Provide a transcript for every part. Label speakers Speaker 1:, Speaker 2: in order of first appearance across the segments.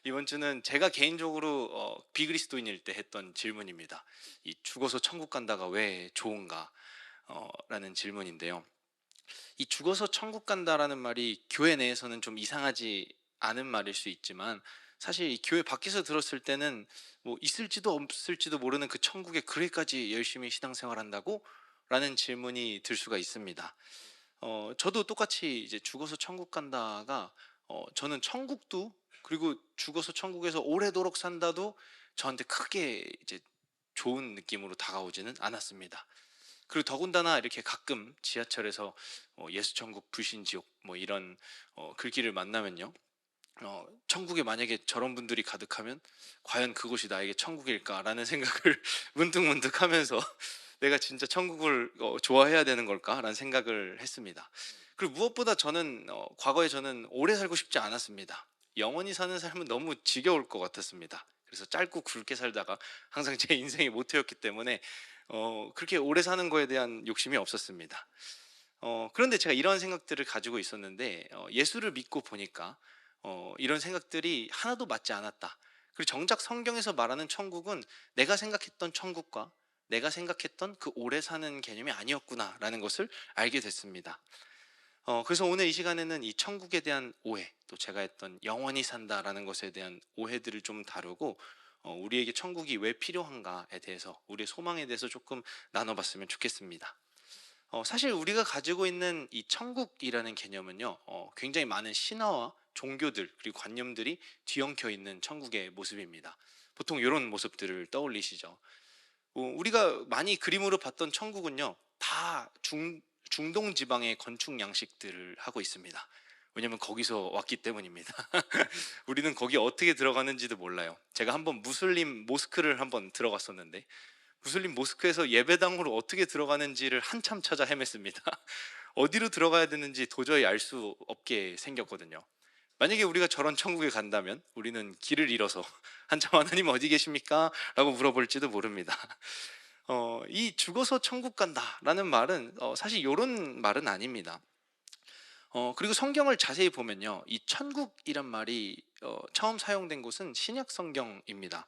Speaker 1: 이번 주는 제가 개인적으로 비그리스도인일 때 했던 질문입니다. 이 "죽어서 천국 간다가 왜 좋은가?" 라는 질문인데요. 이 "죽어서 천국 간다."라는 말이 교회 내에서는 좀 이상하지 않은 말일 수 있지만, 사실 이 교회 밖에서 들었을 때는 뭐 '있을지도 없을지도 모르는 그 천국에 그렇게까지 열심히 신앙생활한다고?' 라는 질문이 들 수가 있습니다. 저도 똑같이 이제 "죽어서 천국 간다."가 저는 천국도, 그리고 "죽어서 천국에서 오래도록 산다."도 저한테 크게 이제 좋은 느낌으로 다가오지는 않았습니다. 그리고 더군다나 이렇게 가끔 지하철에서 예수 천국 불신 지옥 뭐 이런 글귀를 만나면요. 천국에 만약에 저런 분들이 가득하면 '과연 그곳이 나에게 천국일까?'라는 생각을 문득문득하면서 '내가 진짜 천국을 좋아해야 되는 걸까?'라는 생각을 했습니다. 그리고 무엇보다 저는 과거에 저는 오래 살고 싶지 않았습니다. 영원히 사는 삶은 너무 지겨울 것 같았습니다. 그래서 짧고 굵게 살다가 항상 제 인생의 모토였기 때문에 그렇게 오래 사는 거에 대한 욕심이 없었습니다. 그런데 제가 이런 생각들을 가지고 있었는데, 예수를 믿고 보니까 이런 생각들이 하나도 맞지 않았다. 그리고 정작 성경에서 말하는 천국은 내가 생각했던 천국과 내가 생각했던 그 오래 사는 개념이 아니었구나라는 것을 알게 됐습니다. 그래서 오늘 이 시간에는 이 천국에 대한 오해, 또 제가 했던 영원히 산다라는 것에 대한 오해들을 좀 다루고, 우리에게 천국이 왜 필요한가에 대해서, 우리의 소망에 대해서 조금 나눠봤으면 좋겠습니다. 사실 우리가 가지고 있는 이 천국이라는 개념은요, 굉장히 많은 신화와 종교들 그리고 관념들이 뒤엉켜 있는 천국의 모습입니다. 보통 이런 모습들을 떠올리시죠. 우리가 많이 그림으로 봤던 천국은요, 다 중동 지방의 건축 양식들을 하고 있습니다. 왜냐면 거기서 왔기 때문입니다. 우리는 거기 어떻게 들어가는지도 몰라요. 제가 한번 무슬림 모스크를 한번 들어갔었는데, 무슬림 모스크에서 예배당으로 어떻게 들어가는지를 한참 찾아 헤맸습니다. 어디로 들어가야 되는지 도저히 알 수 없게 생겼거든요. 만약에 우리가 저런 천국에 간다면 우리는 길을 잃어서 한참 "하나님 어디 계십니까? 라고 물어볼지도 모릅니다. 이 "죽어서 천국 간다"라는 말은 사실 이런 말은 아닙니다. 그리고 성경을 자세히 보면요, 이 천국이란 말이 처음 사용된 곳은 신약 성경입니다.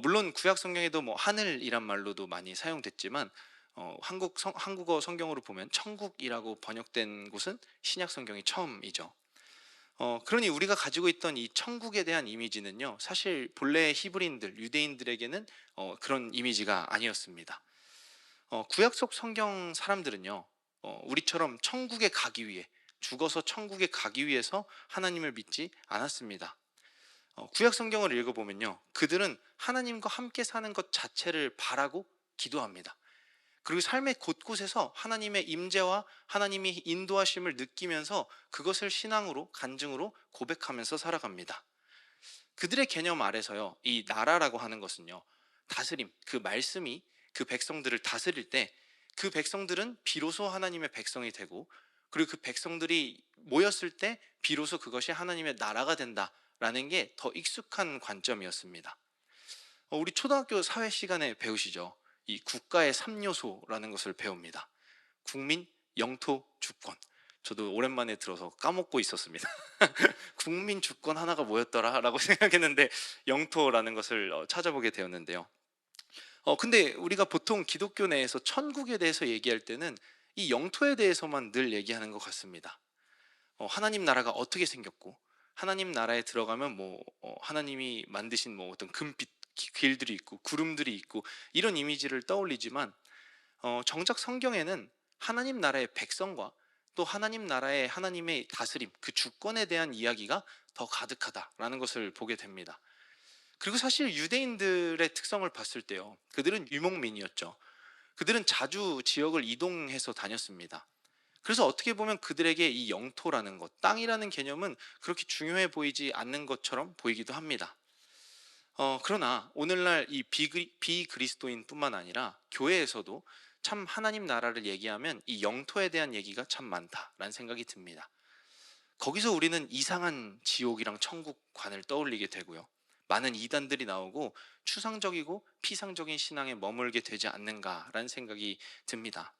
Speaker 1: 물론 구약 성경에도 뭐 하늘이란 말로도 많이 사용됐지만, 한국어 성경으로 보면 천국이라고 번역된 곳은 신약 성경이 처음이죠. 그러니 우리가 가지고 있던 이 천국에 대한 이미지는요, 사실 본래 히브리인들, 유대인들에게는 그런 이미지가 아니었습니다. 구약 속 성경 사람들은요, 우리처럼 천국에 가기 위해, 죽어서 천국에 가기 위해서 하나님을 믿지 않았습니다. 구약 성경을 읽어보면요, 그들은 하나님과 함께 사는 것 자체를 바라고 기도합니다. 그리고 삶의 곳곳에서 하나님의 임재와 하나님이 인도하심을 느끼면서 그것을 신앙으로, 간증으로 고백하면서 살아갑니다. 그들의 개념 아래서요, 이 나라라고 하는 것은요, 다스림, 그 말씀이 그 백성들을 다스릴 때 그 백성들은 비로소 하나님의 백성이 되고, 그리고 그 백성들이 모였을 때 비로소 그것이 하나님의 나라가 된다라는 게 더 익숙한 관점이었습니다. 우리 초등학교 사회 시간에 배우시죠? 이 국가의 3요소라는 것을 배웁니다. 국민, 영토, 주권. 저도 오랜만에 들어서 까먹고 있었습니다. 국민, 주권 하나가 뭐였더라? 라고 생각했는데 영토라는 것을 찾아보게 되었는데요. 근데 우리가 보통 기독교 내에서 천국에 대해서 얘기할 때는 이 영토에 대해서만 늘 얘기하는 것 같습니다. 하나님 나라가 어떻게 생겼고, 하나님 나라에 들어가면 뭐 하나님이 만드신 뭐 어떤 금빛 길들이 있고 구름들이 있고 이런 이미지를 떠올리지만, 정작 성경에는 하나님 나라의 백성과 또 하나님 나라의 하나님의 다스림, 그 주권에 대한 이야기가 더 가득하다라는 것을 보게 됩니다. 그리고 사실 유대인들의 특성을 봤을 때요, 그들은 유목민이었죠. 그들은 자주 지역을 이동해서 다녔습니다. 그래서 어떻게 보면 그들에게 이 영토라는 것, 땅이라는 개념은 그렇게 중요해 보이지 않는 것처럼 보이기도 합니다. 그러나 오늘날 이 비그리스도인뿐만 아니라 교회에서도 참 하나님 나라를 얘기하면 이 영토에 대한 얘기가 참 많다라는 생각이 듭니다. 거기서 우리는 이상한 지옥이랑 천국관을 떠올리게 되고요, 많은 이단들이 나오고 추상적이고 피상적인 신앙에 머물게 되지 않는가라는 생각이 듭니다.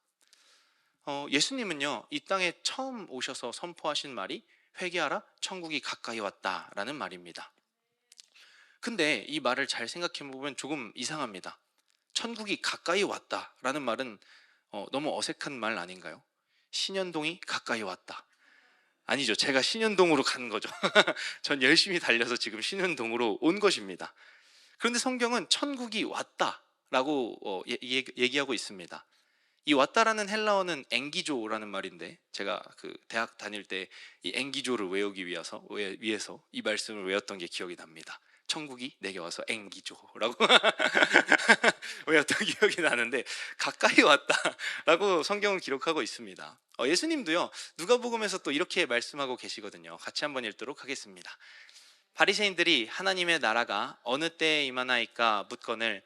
Speaker 1: 예수님은요, 이 땅에 처음 오셔서 선포하신 말이 "회개하라, 천국이 가까이 왔다라는 말입니다. 근데 이 말을 잘 생각해 보면 조금 이상합니다. 천국이 가까이 왔다라는 말은 너무 어색한 말 아닌가요? 신현동이 가까이 왔다. 아니죠. 제가 신현동으로 간 거죠. 전 열심히 달려서 지금 신현동으로 온 것입니다. 그런데 성경은 천국이 왔다라고 얘기하고 있습니다. 이 왔다라는 헬라어는 앵기조라는 말인데, 제가 그 대학 다닐 때 이 앵기조를 외우기 위해서 이 말씀을 외웠던 게 기억이 납니다. 천국이 내게 와서 앵기조라고 외웠던 기억이 나는데, 가까이 왔다라고 성경은 기록하고 있습니다. 예수님도요, 누가복음에서 또 이렇게 말씀하고 계시거든요. 같이 한번 읽도록 하겠습니다. 바리새인들이 하나님의 나라가 어느 때에 임하나이까 묻거늘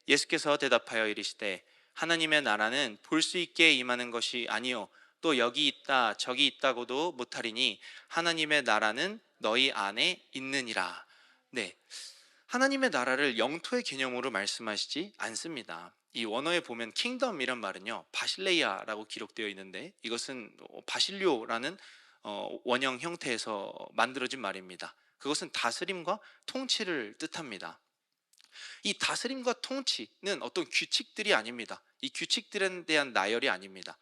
Speaker 1: 예수께서 대답하여 이르시되 하나님의 나라는 볼 수 있게 임하는 것이 아니요 또 여기 있다 저기 있다고도 못하리니 하나님의 나라는 너희 안에 있느니라. 네, 하나님의 나라를 영토의 개념으로 말씀하시지 않습니다. 이 원어에 보면 킹덤이란 말은요 바실레이아라고 기록되어 있는데, 이것은 바실료라는 원형 형태에서 만들어진 말입니다. 그것은 다스림과 통치를 뜻합니다. 이 다스림과 통치는 어떤 규칙들이 아닙니다. 이 규칙들에 대한 나열이 아닙니다.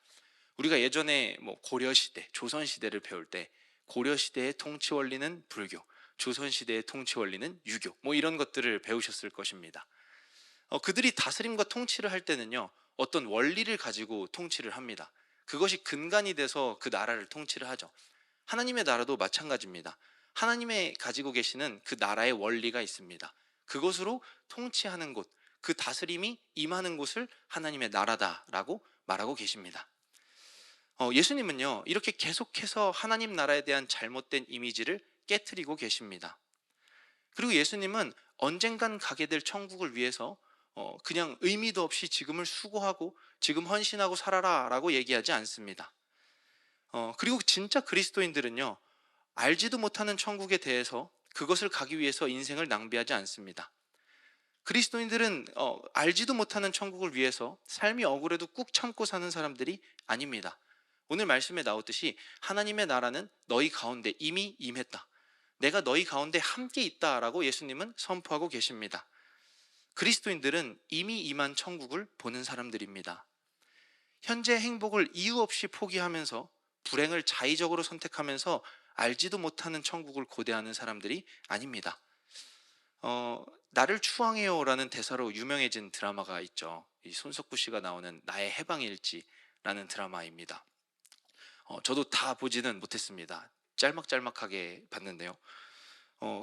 Speaker 1: 우리가 예전에 고려시대, 조선시대를 배울 때 고려시대의 통치 원리는 불교, 조선시대의 통치 원리는 유교, 이런 것들을 배우셨을 것입니다. 그들이 다스림과 통치를 할 때는요 어떤 원리를 가지고 통치를 합니다. 그것이 근간이 돼서 그 나라를 통치를 하죠. 하나님의 나라도 마찬가지입니다. 하나님의 가지고 계시는 그 나라의 원리가 있습니다. 그것으로 통치하는 곳, 그 다스림이 임하는 곳을 하나님의 나라다라고 말하고 계십니다. 예수님은요 이렇게 계속해서 하나님 나라에 대한 잘못된 이미지를 깨트리고 계십니다. 그리고 예수님은 언젠간 가게 될 천국을 위해서 그냥 의미도 없이 지금을 수고하고 지금 헌신하고 살아라 라고 얘기하지 않습니다. 그리고 진짜 그리스도인들은요 알지도 못하는 천국에 대해서 그것을 가기 위해서 인생을 낭비하지 않습니다. 그리스도인들은 알지도 못하는 천국을 위해서 삶이 억울해도 꾹 참고 사는 사람들이 아닙니다. 오늘 말씀에 나오듯이 하나님의 나라는 너희 가운데 이미 임했다, 내가 너희 가운데 함께 있다라고 예수님은 선포하고 계십니다. 그리스도인들은 이미 임한 천국을 보는 사람들입니다. 현재 행복을 이유 없이 포기하면서 불행을 자의적으로 선택하면서 알지도 못하는 천국을 고대하는 사람들이 아닙니다. 나를 추앙해요 라는 대사로 유명해진 드라마가 있죠. 이 손석구 씨가 나오는 나의 해방일지라는 드라마입니다. 저도 다 보지는 못했습니다. 짤막짤막하게 봤는데요.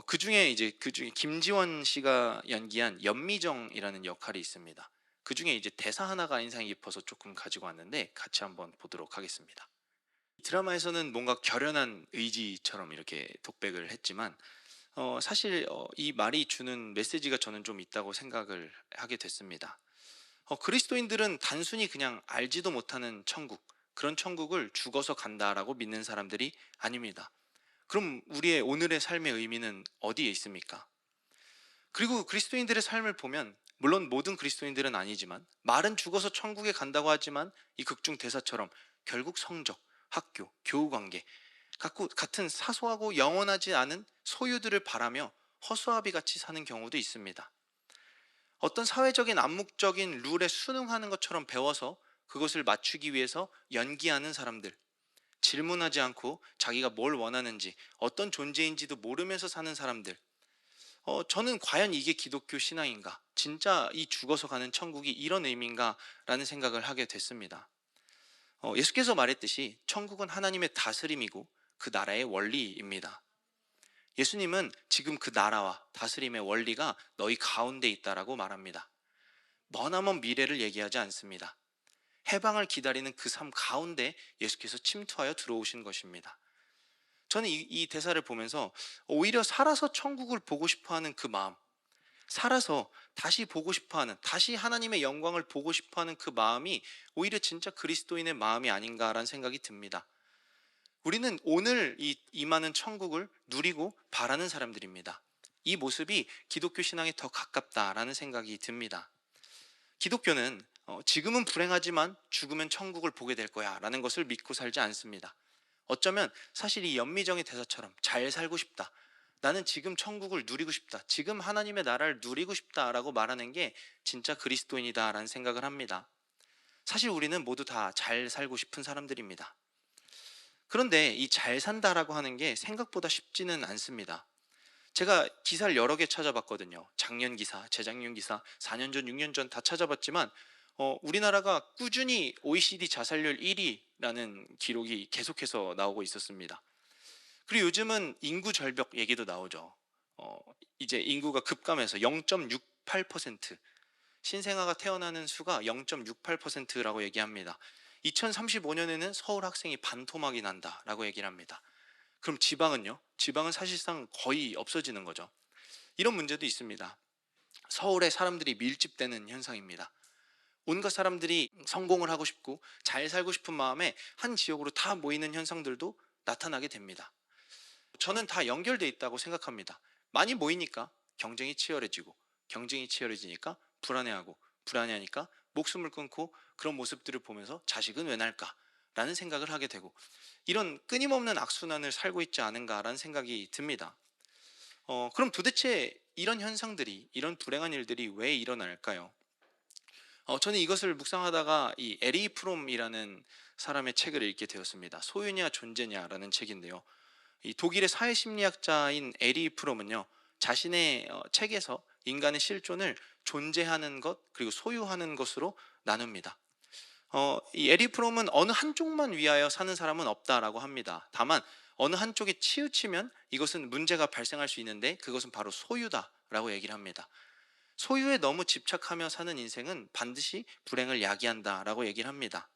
Speaker 1: 그중에 김지원 씨가 연기한 연미정이라는 역할이 있습니다. 그중에 이제 대사 하나가 인상이 깊어서 조금 가지고 왔는데 같이 한번 보도록 하겠습니다. 드라마에서는 뭔가 결연한 의지처럼 이렇게 독백을 했지만 사실 이 말이 주는 메시지가 저는 좀 있다고 생각을 하게 됐습니다. 그리스도인들은 단순히 그냥 알지도 못하는 천국, 그런 천국을 죽어서 간다라고 믿는 사람들이 아닙니다. 그럼 우리의 오늘의 삶의 의미는 어디에 있습니까? 그리고 그리스도인들의 삶을 보면, 물론 모든 그리스도인들은 아니지만 말은 죽어서 천국에 간다고 하지만 이 극중 대사처럼 결국 성적, 학교, 교우관계 같은 사소하고 영원하지 않은 소유들을 바라며 허수아비 같이 사는 경우도 있습니다. 어떤 사회적인 암묵적인 룰에 순응하는 것처럼 배워서 그것을 맞추기 위해서 연기하는 사람들, 질문하지 않고 자기가 뭘 원하는지, 어떤 존재인지도 모르면서 사는 사람들, 저는 과연 이게 기독교 신앙인가? 진짜 이 죽어서 가는 천국이 이런 의미인가? 라는 생각을 하게 됐습니다. 예수께서 말했듯이 천국은 하나님의 다스림이고 그 나라의 원리입니다. 예수님은 지금 그 나라와 다스림의 원리가 너희 가운데 있다라고 말합니다. 머나먼 미래를 얘기하지 않습니다. 해방을 기다리는 그 삶 가운데 예수께서 침투하여 들어오신 것입니다. 저는 이 대사를 보면서 오히려 살아서 천국을 보고 싶어하는 그 마음, 살아서 다시 보고 싶어하는, 다시 하나님의 영광을 보고 싶어하는 그 마음이 오히려 진짜 그리스도인의 마음이 아닌가라는 생각이 듭니다. 우리는 오늘 임하는 천국을 누리고 바라는 사람들입니다. 이 모습이 기독교 신앙에 더 가깝다라는 생각이 듭니다. 기독교는 지금은 불행하지만 죽으면 천국을 보게 될 거야 라는 것을 믿고 살지 않습니다. 어쩌면 사실 이 연미정의 대사처럼 잘 살고 싶다, 나는 지금 천국을 누리고 싶다, 지금 하나님의 나라를 누리고 싶다라고 말하는 게 진짜 그리스도인이다라는 생각을 합니다. 사실 우리는 모두 다 잘 살고 싶은 사람들입니다. 그런데 이 잘 산다라고 하는 게 생각보다 쉽지는 않습니다. 제가 기사를 여러 개 찾아봤거든요. 작년 기사, 재작년 기사, 4년 전, 6년 전 다 찾아봤지만 우리나라가 꾸준히 OECD 자살률 1위라는 기록이 계속해서 나오고 있었습니다. 그리고 요즘은 인구 절벽 얘기도 나오죠. 이제 인구가 급감해서 0.68%, 신생아가 태어나는 수가 0.68%라고 얘기합니다. 2035년에는 서울 학생이 반토막이 난다라고 얘기를 합니다. 그럼 지방은요? 지방은 사실상 거의 없어지는 거죠. 이런 문제도 있습니다. 서울에 사람들이 밀집되는 현상입니다. 온갖 사람들이 성공을 하고 싶고 잘 살고 싶은 마음에 한 지역으로 다 모이는 현상들도 나타나게 됩니다. 저는 다 연결돼 있다고 생각합니다. 많이 모이니까 경쟁이 치열해지고, 경쟁이 치열해지니까 불안해하고, 불안해하니까 목숨을 끊고, 그런 모습들을 보면서 자식은 왜 날까? 라는 생각을 하게 되고, 이런 끊임없는 악순환을 살고 있지 않은가라는 생각이 듭니다. 그럼 도대체 이런 현상들이, 이런 불행한 일들이 왜 일어날까요? 저는 이것을 묵상하다가 이 에리 프롬이라는 사람의 책을 읽게 되었습니다. 소유냐 존재냐라는 책인데요. 이 독일의 사회심리학자인 에리 프롬은요, 자신의 책에서 인간의 실존을 존재하는 것 그리고 소유하는 것으로 나눕니다. 이 에리 프롬은 어느 한쪽만 위하여 사는 사람은 없다라고 합니다. 다만 어느 한쪽에 치우치면 이것은 문제가 발생할 수 있는데 그것은 바로 소유다라고 얘기를 합니다. 소유에 너무 집착하며 사는 인생은 반드시 불행을 야기한다라고 얘기를 합니다.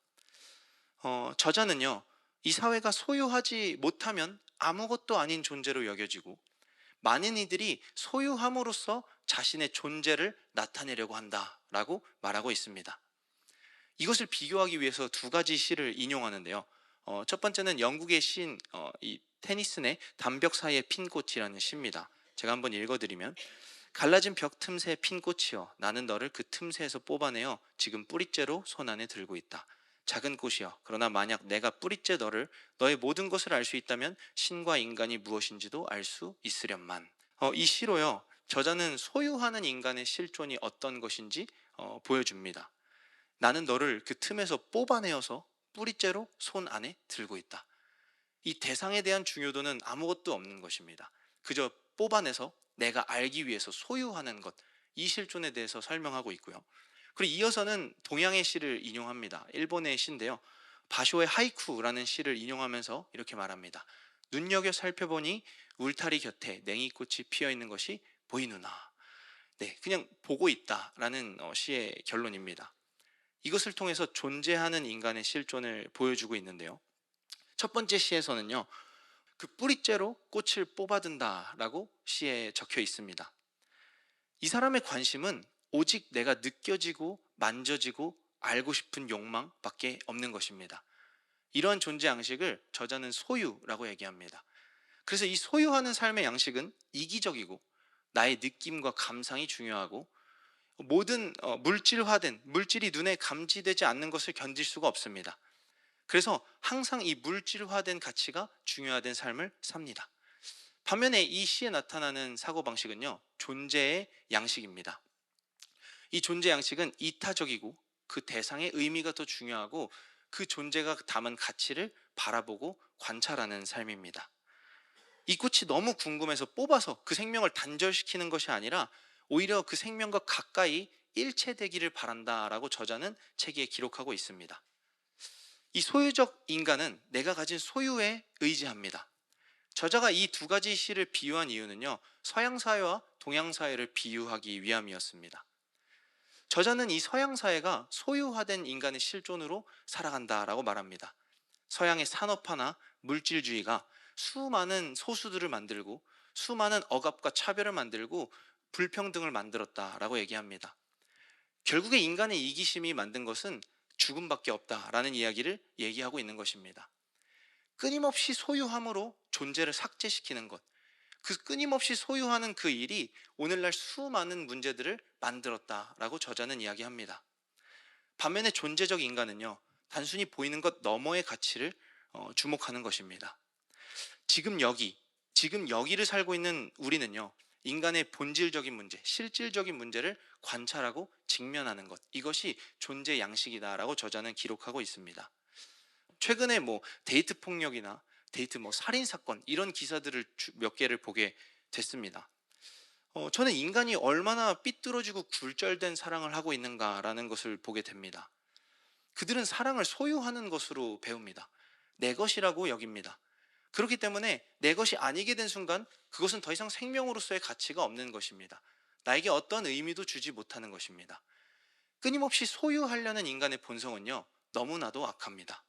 Speaker 1: 저자는요, 이 사회가 소유하지 못하면 아무것도 아닌 존재로 여겨지고, 많은 이들이 소유함으로써 자신의 존재를 나타내려고 한다라고 말하고 있습니다. 이것을 비교하기 위해서 두 가지 시를 인용하는데요. 첫 번째는 영국의 시인 이 테니슨의 담벽 사이에 핀 꽃이라는 시입니다. 제가 한번 읽어드리면, 갈라진 벽 틈새 핀 꽃이여, 나는 너를 그 틈새에서 뽑아내어 지금 뿌리째로 손 안에 들고 있다. 작은 꽃이여, 그러나 만약 내가 뿌리째 너의 모든 것을 알 수 있다면 신과 인간이 무엇인지도 알 수 있으련만. 이 시로요, 저자는 소유하는 인간의 실존이 어떤 것인지 보여줍니다. 나는 너를 그 틈에서 뽑아내어서 뿌리째로 손 안에 들고 있다. 이 대상에 대한 중요도는 아무것도 없는 것입니다. 그저 뽑아내서 내가 알기 위해서 소유하는 것, 이 실존에 대해서 설명하고 있고요. 그리고 이어서는 동양의 시를 인용합니다. 일본의 시인데요, 바쇼의 하이쿠라는 시를 인용하면서 이렇게 말합니다. 눈여겨 살펴보니 울타리 곁에 냉이꽃이 피어있는 것이 보이누나. 네, 그냥 보고 있다라는 시의 결론입니다. 이것을 통해서 존재하는 인간의 실존을 보여주고 있는데요, 첫 번째 시에서는요, 그 뿌리째로 꽃을 뽑아든다라고 시에 적혀 있습니다. 이 사람의 관심은 오직 내가 느껴지고 만져지고 알고 싶은 욕망밖에 없는 것입니다. 이러한 존재 양식을 저자는 소유라고 얘기합니다. 그래서 이 소유하는 삶의 양식은 이기적이고, 나의 느낌과 감상이 중요하고, 모든 물질화된, 물질이 눈에 감지되지 않는 것을 견딜 수가 없습니다. 그래서 항상 이 물질화된 가치가 중요화된 삶을 삽니다. 반면에 이 시에 나타나는 사고방식은요, 존재의 양식입니다. 이 존재 양식은 이타적이고, 그 대상의 의미가 더 중요하고, 그 존재가 담은 가치를 바라보고 관찰하는 삶입니다. 이 꽃이 너무 궁금해서 뽑아서 그 생명을 단절시키는 것이 아니라 오히려 그 생명과 가까이 일체되기를 바란다라고 저자는 책에 기록하고 있습니다. 이 소유적 인간은 내가 가진 소유에 의지합니다. 저자가 이 두 가지 시를 비유한 이유는요, 서양 사회와 동양 사회를 비유하기 위함이었습니다. 저자는 이 서양 사회가 소유화된 인간의 실존으로 살아간다라고 말합니다. 서양의 산업화나 물질주의가 수많은 소수들을 만들고, 수많은 억압과 차별을 만들고 불평등을 만들었다라고 얘기합니다. 결국에 인간의 이기심이 만든 것은 죽음밖에 없다라는 이야기를 얘기하고 있는 것입니다. 끊임없이 소유함으로 존재를 삭제시키는 것, 그 끊임없이 소유하는 그 일이 오늘날 수많은 문제들을 만들었다라고 저자는 이야기합니다. 반면에 존재적 인간은요, 단순히 보이는 것 너머의 가치를 주목하는 것입니다. 지금 여기, 지금 여기를 살고 있는 우리는요, 인간의 본질적인 문제, 실질적인 문제를 관찰하고 직면하는 것, 이것이 존재 양식이다라고 저자는 기록하고 있습니다. 최근에 뭐 데이트 폭력이나 데이트 뭐 살인 사건 이런 기사들을 몇 개를 보게 됐습니다. 저는 인간이 얼마나 삐뚤어지고 굴절된 사랑을 하고 있는가라는 것을 보게 됩니다. 그들은 사랑을 소유하는 것으로 배웁니다. 내 것이라고 여깁니다. 그렇기 때문에 내 것이 아니게 된 순간 그것은 더 이상 생명으로서의 가치가 없는 것입니다. 나에게 어떤 의미도 주지 못하는 것입니다. 끊임없이 소유하려는 인간의 본성은요, 너무나도 악합니다.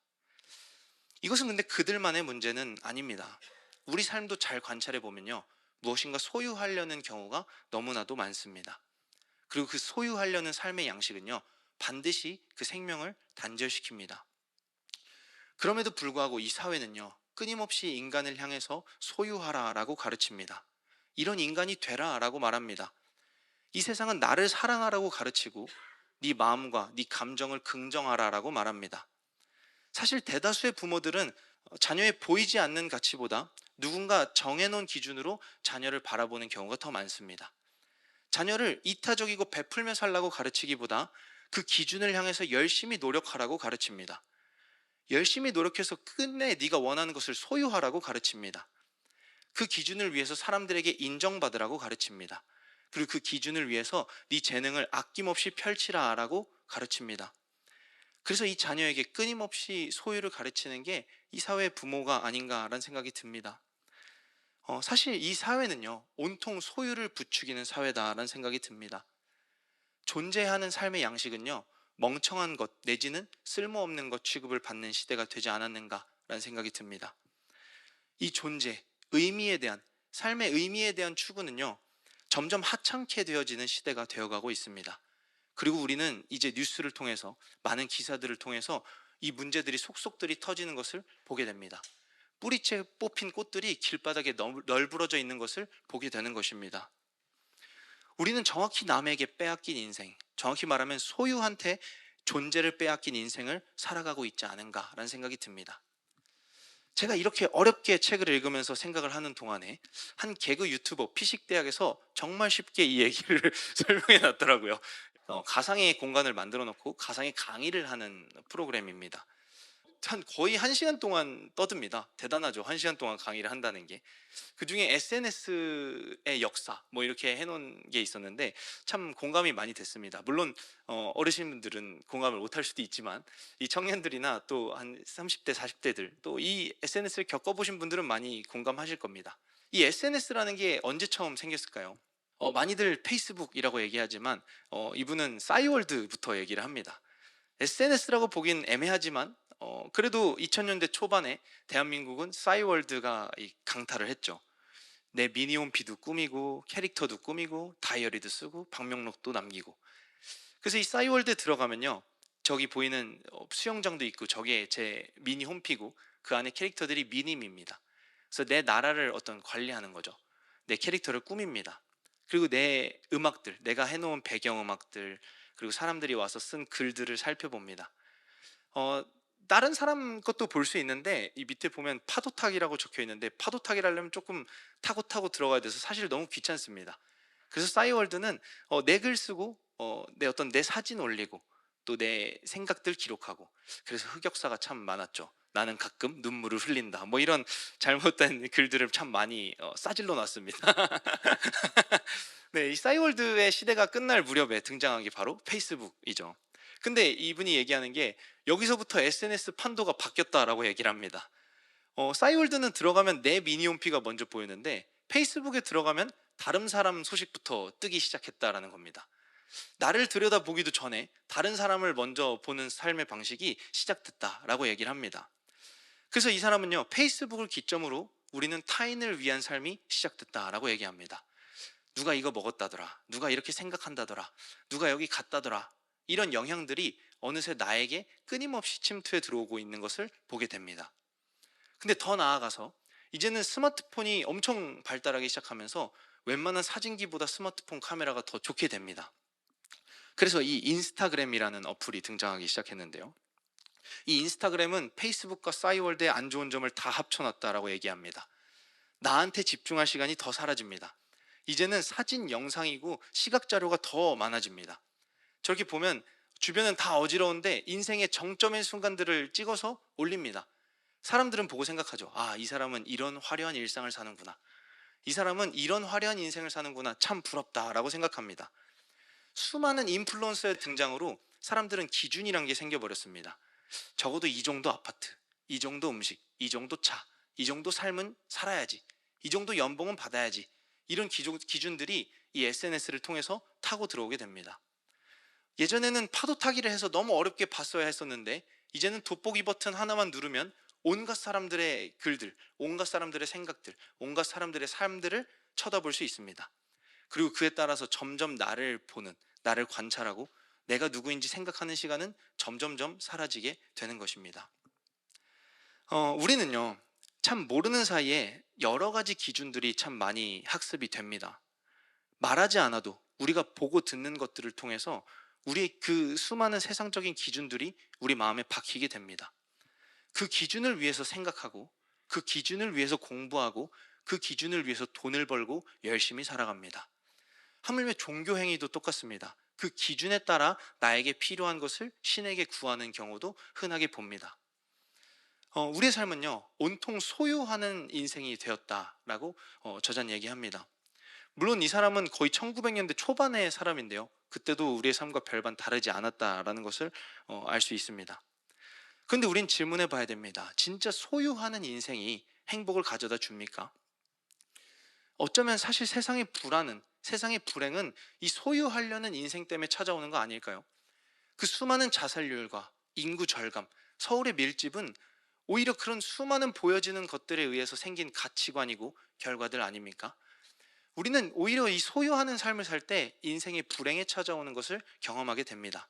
Speaker 1: 이것은 근데 그들만의 문제는 아닙니다. 우리 삶도 잘 관찰해 보면요, 무엇인가 소유하려는 경우가 너무나도 많습니다. 그리고 그 소유하려는 삶의 양식은요, 반드시 그 생명을 단절시킵니다. 그럼에도 불구하고 이 사회는요, 끊임없이 인간을 향해서 소유하라라고 가르칩니다. 이런 인간이 되라라고 말합니다. 이 세상은 나를 사랑하라고 가르치고 네 마음과 네 감정을 긍정하라라고 말합니다. 사실 대다수의 부모들은 자녀의 보이지 않는 가치보다 누군가 정해놓은 기준으로 자녀를 바라보는 경우가 더 많습니다. 자녀를 이타적이고 베풀며 살라고 가르치기보다 그 기준을 향해서 열심히 노력하라고 가르칩니다. 열심히 노력해서 끝내 네가 원하는 것을 소유하라고 가르칩니다. 그 기준을 위해서 사람들에게 인정받으라고 가르칩니다. 그리고 그 기준을 위해서 네 재능을 아낌없이 펼치라라고 가르칩니다. 그래서 이 자녀에게 끊임없이 소유를 가르치는 게 이 사회의 부모가 아닌가라는 생각이 듭니다. 사실 이 사회는요, 온통 소유를 부추기는 사회다라는 생각이 듭니다. 존재하는 삶의 양식은요, 멍청한 것 내지는 쓸모없는 것 취급을 받는 시대가 되지 않았는가라는 생각이 듭니다. 이 존재, 의미에 대한, 삶의 의미에 대한 추구는요, 점점 하찮게 되어지는 시대가 되어가고 있습니다. 그리고 우리는 이제 뉴스를 통해서, 많은 기사들을 통해서 이 문제들이 속속들이 터지는 것을 보게 됩니다. 뿌리채 뽑힌 꽃들이 길바닥에 널브러져 있는 것을 보게 되는 것입니다. 우리는 정확히 남에게 빼앗긴 인생, 정확히 말하면 소유한테 존재를 빼앗긴 인생을 살아가고 있지 않은가라는 생각이 듭니다. 제가 이렇게 어렵게 책을 읽으면서 생각을 하는 동안에 한 개그 유튜버 피식대학에서 정말 쉽게 이 얘기를 설명해 놨더라고요. 가상의 공간을 만들어 놓고 가상의 강의를 하는 프로그램입니다. 거의 1시간 동안 떠듭니다. 대단하죠. 1시간 동안 강의를 한다는 게. 그중에 SNS의 역사 뭐 이렇게 해놓은 게 있었는데 참 공감이 많이 됐습니다. 물론 어르신분들은 공감을 못할 수도 있지만 이 청년들이나 또 한 30대 40대들 또 이 SNS를 겪어보신 분들은 많이 공감하실 겁니다. 이 SNS라는 게 언제 처음 생겼을까요? 많이들 페이스북이라고 얘기하지만 이분은 싸이월드부터 얘기를 합니다. SNS라고 보긴 애매하지만 그래도 2000년대 초반에 대한민국은 싸이월드가 강타를 했죠. 내 미니홈피도 꾸미고 캐릭터도 꾸미고 다이어리도 쓰고 방명록도 남기고. 그래서 이 싸이월드에 들어가면요, 저기 보이는 수영장도 있고 저게 제 미니홈피고 그 안에 캐릭터들이 미님입니다. 그래서 내 나라를 어떤 관리하는 거죠. 내 캐릭터를 꾸밉니다. 그리고 내 음악들, 내가 해놓은 배경음악들, 그리고 사람들이 와서 쓴 글들을 살펴봅니다. 다른 사람 것도 볼 수 있는데 이 밑에 보면 파도타기라고 적혀 있는데 파도타기를 하려면 조금 타고 들어가야 돼서 사실 너무 귀찮습니다. 그래서 싸이월드는 내 글 쓰고 내 사진 올리고 또 내 생각들 기록하고, 그래서 흑역사가 참 많았죠. 나는 가끔 눈물을 흘린다 뭐 이런 잘못된 글들을 참 많이 싸질러 놨습니다. 네, 이 싸이월드의 시대가 끝날 무렵에 등장한 게 바로 페이스북이죠. 근데 이분이 얘기하는 게 여기서부터 SNS 판도가 바뀌었다라고 얘기를 합니다. 싸이월드는 들어가면 내 미니홈피가 먼저 보이는데 페이스북에 들어가면 다른 사람 소식부터 뜨기 시작했다라는 겁니다. 나를 들여다보기도 전에 다른 사람을 먼저 보는 삶의 방식이 시작됐다라고 얘기를 합니다. 그래서 이 사람은요, 페이스북을 기점으로 우리는 타인을 위한 삶이 시작됐다라고 얘기합니다. 누가 이거 먹었다더라, 누가 이렇게 생각한다더라, 누가 여기 갔다더라, 이런 영향들이 어느새 나에게 끊임없이 침투해 들어오고 있는 것을 보게 됩니다. 근데 더 나아가서 이제는 스마트폰이 엄청 발달하기 시작하면서 웬만한 사진기보다 스마트폰 카메라가 더 좋게 됩니다. 그래서 이 인스타그램이라는 어플이 등장하기 시작했는데요, 이 인스타그램은 페이스북과 싸이월드의 안 좋은 점을 다 합쳐놨다라고 얘기합니다. 나한테 집중할 시간이 더 사라집니다. 이제는 사진, 영상이고 시각 자료가 더 많아집니다. 저렇게 보면 주변은 다 어지러운데 인생의 정점의 순간들을 찍어서 올립니다. 사람들은 보고 생각하죠. 아, 이 사람은 이런 화려한 일상을 사는구나. 이 사람은 이런 화려한 인생을 사는구나. 참 부럽다라고 생각합니다. 수많은 인플루언서의 등장으로 사람들은 기준이란 게 생겨버렸습니다. 적어도 이 정도 아파트, 이 정도 음식, 이 정도 차, 이 정도 삶은 살아야지, 이 정도 연봉은 받아야지, 이런 기준들이 이 SNS를 통해서 타고 들어오게 됩니다. 예전에는 파도 타기를 해서 너무 어렵게 봤어야 했었는데 이제는 돋보기 버튼 하나만 누르면 온갖 사람들의 글들, 온갖 사람들의 생각들, 온갖 사람들의 삶들을 쳐다볼 수 있습니다. 그리고 그에 따라서 점점 나를 보는, 나를 관찰하고 내가 누구인지 생각하는 시간은 점점점 사라지게 되는 것입니다. 우리는요, 참 모르는 사이에 여러 가지 기준들이 참 많이 학습이 됩니다. 말하지 않아도 우리가 보고 듣는 것들을 통해서 우리의 그 수많은 세상적인 기준들이 우리 마음에 박히게 됩니다. 그 기준을 위해서 생각하고, 그 기준을 위해서 공부하고, 그 기준을 위해서 돈을 벌고 열심히 살아갑니다. 하물며 종교 행위도 똑같습니다. 그 기준에 따라 나에게 필요한 것을 신에게 구하는 경우도 흔하게 봅니다. 우리의 삶은요, 온통 소유하는 인생이 되었다라고 저자는 얘기합니다. 물론 이 사람은 거의 1900년대 초반의 사람인데요, 그때도 우리의 삶과 별반 다르지 않았다라는 것을 알 수 있습니다. 그런데 우린 질문해 봐야 됩니다. 진짜 소유하는 인생이 행복을 가져다 줍니까? 어쩌면 사실 세상의 불안은, 세상의 불행은 이 소유하려는 인생 때문에 찾아오는 거 아닐까요? 그 수많은 자살률과 인구 절감, 서울의 밀집은 오히려 그런 수많은 보여지는 것들에 의해서 생긴 가치관이고 결과들 아닙니까? 우리는 오히려 이 소유하는 삶을 살 때 인생의 불행에 찾아오는 것을 경험하게 됩니다.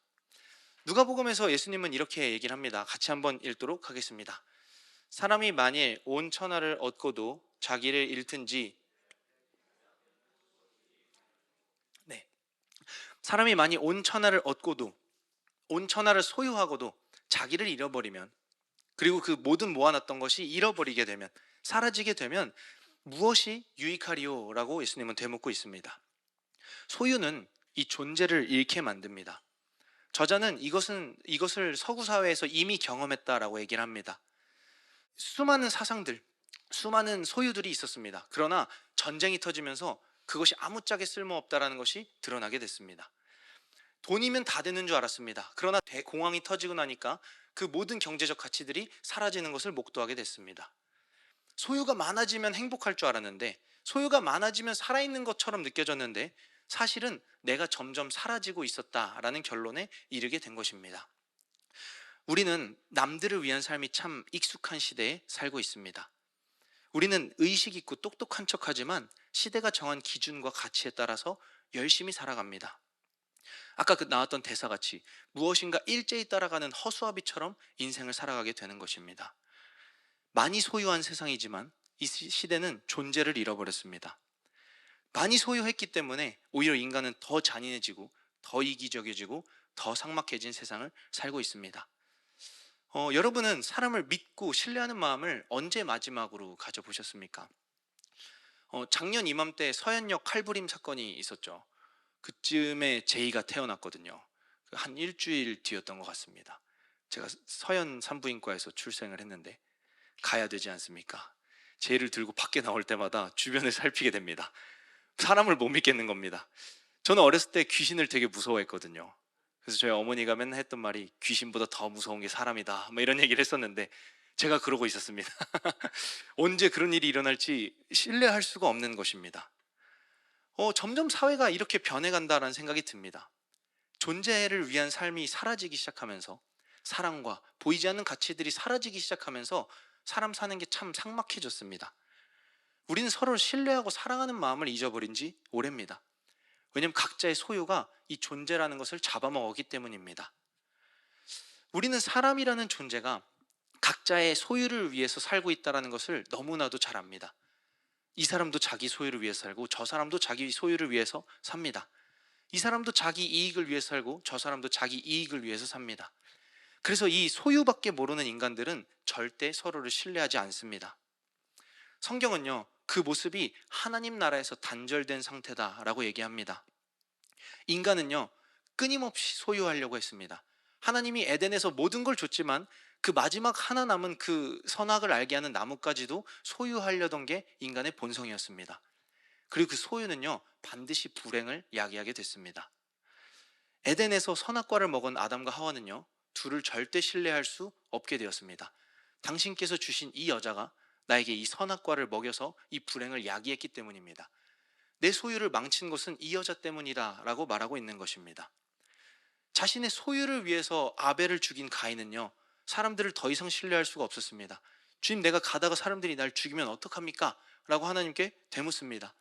Speaker 1: 누가복음에서 예수님은 이렇게 얘기를 합니다. 같이 한번 읽도록 하겠습니다. 사람이 만일 온 천하를 얻고도 자기를 잃든지, 네, 사람이 만일 온 천하를 얻고도, 온 천하를 소유하고도 자기를 잃어버리면, 그리고 그 모든 모아놨던 것이 잃어버리게 되면, 사라지게 되면 무엇이 유익하리요? 라고 예수님은 되묻고 있습니다. 소유는 이 존재를 잃게 만듭니다. 저자는 이것을 서구 사회에서 이미 경험했다라고 얘기를 합니다. 수많은 사상들, 수많은 소유들이 있었습니다. 그러나 전쟁이 터지면서 그것이 아무짝에 쓸모없다라는 것이 드러나게 됐습니다. 돈이면 다 되는 줄 알았습니다. 그러나 대공황이 터지고 나니까 그 모든 경제적 가치들이 사라지는 것을 목도하게 됐습니다. 소유가 많아지면 행복할 줄 알았는데, 소유가 많아지면 살아있는 것처럼 느껴졌는데 사실은 내가 점점 사라지고 있었다라는 결론에 이르게 된 것입니다. 우리는 남들을 위한 삶이 참 익숙한 시대에 살고 있습니다. 우리는 의식 있고 똑똑한 척하지만 시대가 정한 기준과 가치에 따라서 열심히 살아갑니다. 아까 그 나왔던 대사같이 무엇인가 일제히 따라가는 허수아비처럼 인생을 살아가게 되는 것입니다. 많이 소유한 세상이지만 이 시대는 존재를 잃어버렸습니다. 많이 소유했기 때문에 오히려 인간은 더 잔인해지고 더 이기적이지고 더 삭막해진 세상을 살고 있습니다. 여러분은 사람을 믿고 신뢰하는 마음을 언제 마지막으로 가져보셨습니까? 작년 이맘때 서현역 칼부림 사건이 있었죠. 그쯤에 제이가 태어났거든요. 한 일주일 뒤였던 것 같습니다. 제가 서현 산부인과에서 출생을 했는데 가야 되지 않습니까? 제이를 들고 밖에 나올 때마다 주변을 살피게 됩니다. 사람을 못 믿겠는 겁니다. 저는 어렸을 때 귀신을 되게 무서워했거든요. 그래서 저희 어머니가 맨날 했던 말이 귀신보다 더 무서운 게 사람이다, 뭐 이런 얘기를 했었는데 제가 그러고 있었습니다. 언제 그런 일이 일어날지 신뢰할 수가 없는 것입니다. 점점 사회가 이렇게 변해간다는 생각이 듭니다. 존재를 위한 삶이 사라지기 시작하면서, 사랑과 보이지 않는 가치들이 사라지기 시작하면서 사람 사는 게 참 삭막해졌습니다. 우리는 서로를 신뢰하고 사랑하는 마음을 잊어버린 지 오래입니다. 왜냐하면 각자의 소유가 이 존재라는 것을 잡아먹었기 때문입니다. 우리는 사람이라는 존재가 각자의 소유를 위해서 살고 있다는 것을 너무나도 잘 압니다. 이 사람도 자기 소유를 위해서 살고 저 사람도 자기 소유를 위해서 삽니다. 이 사람도 자기 이익을 위해서 살고 저 사람도 자기 이익을 위해서 삽니다. 그래서 이 소유밖에 모르는 인간들은 절대 서로를 신뢰하지 않습니다. 성경은요, 그 모습이 하나님 나라에서 단절된 상태다라고 얘기합니다. 인간은요, 끊임없이 소유하려고 했습니다. 하나님이 에덴에서 모든 걸 줬지만 그 마지막 하나 남은 그 선악을 알게 하는 나무까지도 소유하려던 게 인간의 본성이었습니다. 그리고 그 소유는요, 반드시 불행을 야기하게 됐습니다. 에덴에서 선악과를 먹은 아담과 하와는요, 둘을 절대 신뢰할 수 없게 되었습니다. 당신께서 주신 이 여자가 나에게 이 선악과를 먹여서 이 불행을 야기했기 때문입니다. 내 소유를 망친 것은 이 여자 때문이다 라고 말하고 있는 것입니다. 자신의 소유를 위해서 아벨을 죽인 가인은요, 사람들을 더 이상 신뢰할 수가 없었습니다. 주님, 내가 가다가 사람들이 날 죽이면 어떡합니까? 라고 하나님께 되묻습니다.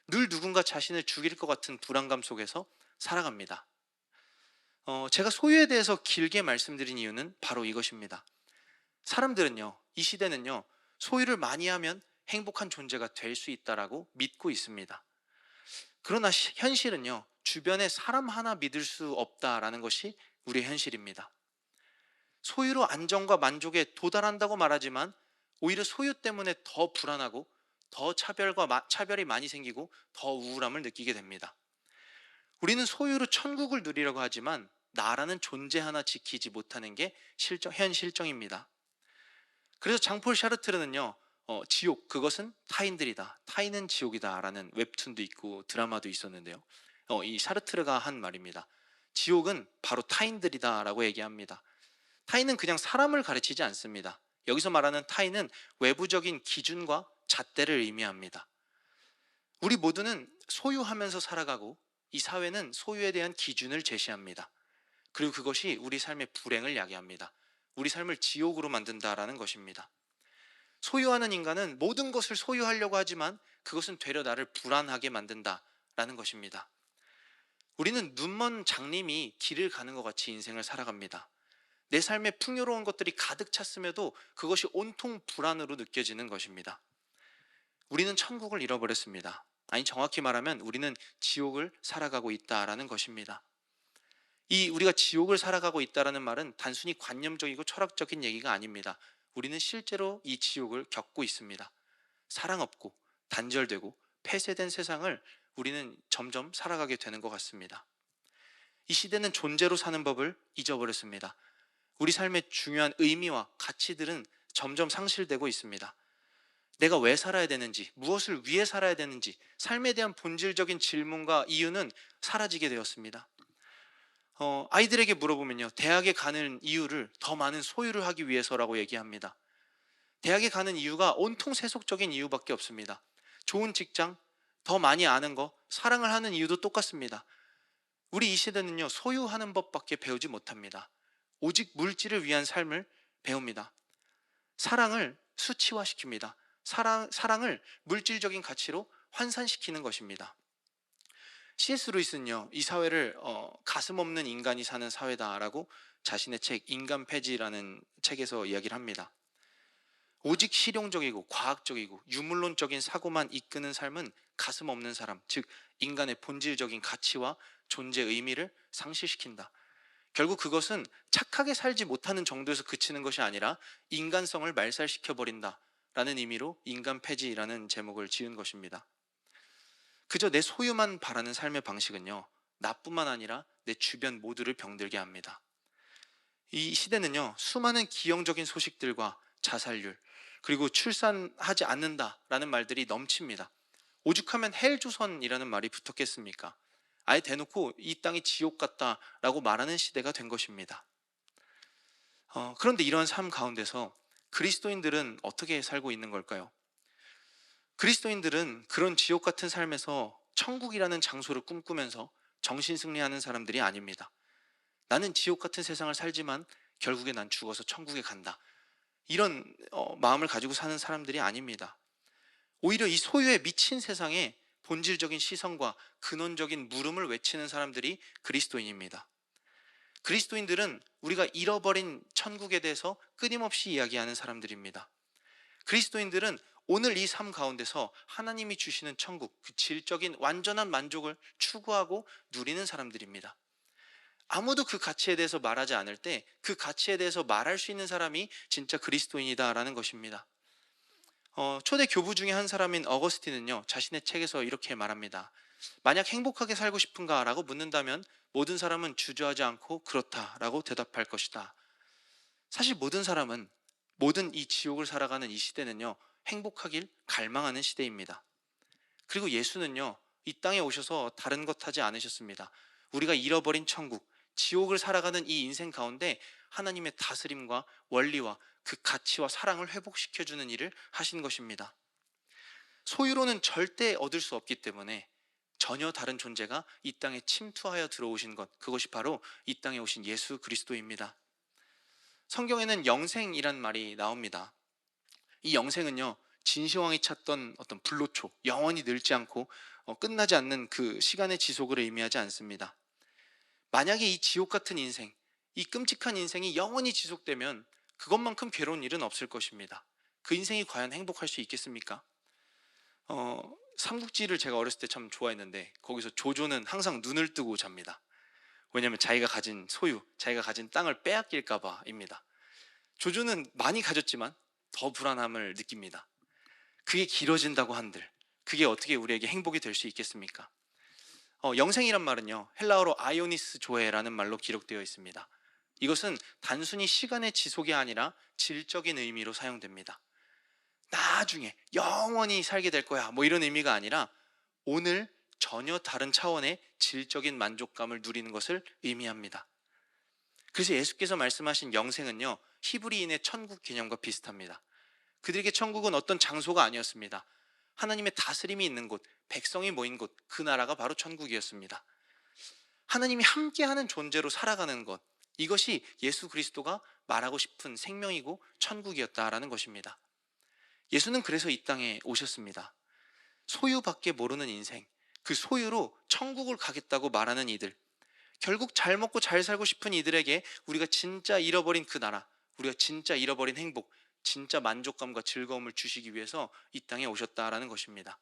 Speaker 1: 늘 누군가 자신을 죽일 것 같은 불안감 속에서 살아갑니다. 제가 소유에 대해서 길게 말씀드린 이유는 바로 이것입니다. 사람들은요, 이 시대는요, 소유를 많이 하면 행복한 존재가 될 수 있다라고 믿고 있습니다. 그러나 현실은요, 주변에 사람 하나 믿을 수 없다라는 것이 우리의 현실입니다. 소유로 안정과 만족에 도달한다고 말하지만 오히려 소유 때문에 더 불안하고 더 차별이 많이 생기고 더 우울함을 느끼게 됩니다. 우리는 소유로 천국을 누리려고 하지만 나라는 존재 하나 지키지 못하는 게 현 실정입니다. 그래서 장폴 샤르트르는요, 지옥, 그것은 타인들이다, 타인은 지옥이다 라는 웹툰도 있고 드라마도 있었는데요, 이 샤르트르가 한 말입니다. 지옥은 바로 타인들이다 라고 얘기합니다. 타인은 그냥 사람을 가르치지 않습니다. 여기서 말하는 타인은 외부적인 기준과 잣대를 의미합니다. 우리 모두는 소유하면서 살아가고 이 사회는 소유에 대한 기준을 제시합니다. 그리고 그것이 우리 삶의 불행을 야기합니다. 우리 삶을 지옥으로 만든다라는 것입니다. 소유하는 인간은 모든 것을 소유하려고 하지만 그것은 되려 나를 불안하게 만든다라는 것입니다. 우리는 눈먼 장님이 길을 가는 것 같이 인생을 살아갑니다. 내 삶에 풍요로운 것들이 가득 찼음에도 그것이 온통 불안으로 느껴지는 것입니다. 우리는 천국을 잃어버렸습니다. 아니, 정확히 말하면 우리는 지옥을 살아가고 있다라는 것입니다. 우리가 지옥을 살아가고 있다라는 말은 단순히 관념적이고 철학적인 얘기가 아닙니다. 우리는 실제로 이 지옥을 겪고 있습니다. 사랑 없고 단절되고 폐쇄된 세상을 우리는 점점 살아가게 되는 것 같습니다. 이 시대는 존재로 사는 법을 잊어버렸습니다. 우리 삶의 중요한 의미와 가치들은 점점 상실되고 있습니다. 내가 왜 살아야 되는지, 무엇을 위해 살아야 되는지, 삶에 대한 본질적인 질문과 이유는 사라지게 되었습니다. 아이들에게 물어보면요, 대학에 가는 이유를 더 많은 소유를 하기 위해서라고 얘기합니다. 대학에 가는 이유가 온통 세속적인 이유밖에 없습니다. 좋은 직장, 더 많이 아는 거, 사랑을 하는 이유도 똑같습니다. 우리 이 시대는요, 소유하는 법밖에 배우지 못합니다. 오직 물질을 위한 삶을 배웁니다. 사랑을 수치화시킵니다. 사랑을 물질적인 가치로 환산시키는 것입니다. C.S. 루이스는요, 이 사회를 가슴 없는 인간이 사는 사회다라고 자신의 책 인간 폐지라는 책에서 이야기를 합니다. 오직 실용적이고 과학적이고 유물론적인 사고만 이끄는 삶은 가슴 없는 사람, 즉 인간의 본질적인 가치와 존재 의미를 상실시킨다. 결국 그것은 착하게 살지 못하는 정도에서 그치는 것이 아니라 인간성을 말살시켜버린다 라는 의미로 인간 폐지라는 제목을 지은 것입니다. 그저 내 소유만 바라는 삶의 방식은요, 나뿐만 아니라 내 주변 모두를 병들게 합니다. 이 시대는요, 수많은 기형적인 소식들과 자살률, 그리고 출산하지 않는다라는 말들이 넘칩니다. 오죽하면 헬조선이라는 말이 붙었겠습니까? 아예 대놓고 이 땅이 지옥 같다라고 말하는 시대가 된 것입니다. 그런데 이런 삶 가운데서 그리스도인들은 어떻게 살고 있는 걸까요? 그리스도인들은 그런 지옥 같은 삶에서 천국이라는 장소를 꿈꾸면서 정신승리하는 사람들이 아닙니다. 나는 지옥 같은 세상을 살지만 결국에 난 죽어서 천국에 간다, 이런 마음을 가지고 사는 사람들이 아닙니다. 오히려 이 소유에 미친 세상에 본질적인 시선과 근원적인 물음을 외치는 사람들이 그리스도인입니다. 그리스도인들은 우리가 잃어버린 천국에 대해서 끊임없이 이야기하는 사람들입니다. 그리스도인들은 오늘 이 삶 가운데서 하나님이 주시는 천국, 그 질적인 완전한 만족을 추구하고 누리는 사람들입니다. 아무도 그 가치에 대해서 말하지 않을 때 그 가치에 대해서 말할 수 있는 사람이 진짜 그리스도인이다라는 것입니다. 초대 교부 중에 한 사람인 어거스틴은요, 자신의 책에서 이렇게 말합니다. 만약 행복하게 살고 싶은가 라고 묻는다면 모든 사람은 주저하지 않고 그렇다라고 대답할 것이다. 사실 모든 사람은, 모든 이 지옥을 살아가는 이 시대는요, 행복하길 갈망하는 시대입니다. 그리고 예수는요, 이 땅에 오셔서 다른 것 하지 않으셨습니다. 우리가 잃어버린 천국, 지옥을 살아가는 이 인생 가운데 하나님의 다스림과 원리와 그 가치와 사랑을 회복시켜주는 일을 하신 것입니다. 소유로는 절대 얻을 수 없기 때문에 전혀 다른 존재가 이 땅에 침투하여 들어오신 것, 그것이 바로 이 땅에 오신 예수 그리스도입니다. 성경에는 영생이란 말이 나옵니다. 이 영생은요, 진시황이 찾던 어떤 불로초, 영원히 늙지 않고 끝나지 않는 그 시간의 지속을 의미하지 않습니다. 만약에 이 지옥 같은 인생, 이 끔찍한 인생이 영원히 지속되면 그것만큼 괴로운 일은 없을 것입니다. 그 인생이 과연 행복할 수 있겠습니까? 삼국지를 제가 어렸을 때 참 좋아했는데, 거기서 조조는 항상 눈을 뜨고 잡니다. 왜냐하면 자기가 가진 소유, 자기가 가진 땅을 빼앗길까 봐입니다. 조조는 많이 가졌지만 더 불안함을 느낍니다. 그게 길어진다고 한들 그게 어떻게 우리에게 행복이 될 수 있겠습니까? 영생이란 말은요, 헬라어로 아이오니스 조에라는 말로 기록되어 있습니다. 이것은 단순히 시간의 지속이 아니라 질적인 의미로 사용됩니다. 나중에 영원히 살게 될 거야, 뭐 이런 의미가 아니라 오늘 전혀 다른 차원의 질적인 만족감을 누리는 것을 의미합니다. 그래서 예수께서 말씀하신 영생은요, 히브리인의 천국 개념과 비슷합니다. 그들에게 천국은 어떤 장소가 아니었습니다. 하나님의 다스림이 있는 곳, 백성이 모인 곳, 그 나라가 바로 천국이었습니다. 하나님이 함께하는 존재로 살아가는 것, 이것이 예수 그리스도가 말하고 싶은 생명이고 천국이었다라는 것입니다. 예수는 그래서 이 땅에 오셨습니다. 소유밖에 모르는 인생, 그 소유로 천국을 가겠다고 말하는 이들, 결국 잘 먹고 잘 살고 싶은 이들에게 우리가 진짜 잃어버린 그 나라, 우리가 진짜 잃어버린 행복, 진짜 만족감과 즐거움을 주시기 위해서 이 땅에 오셨다라는 것입니다.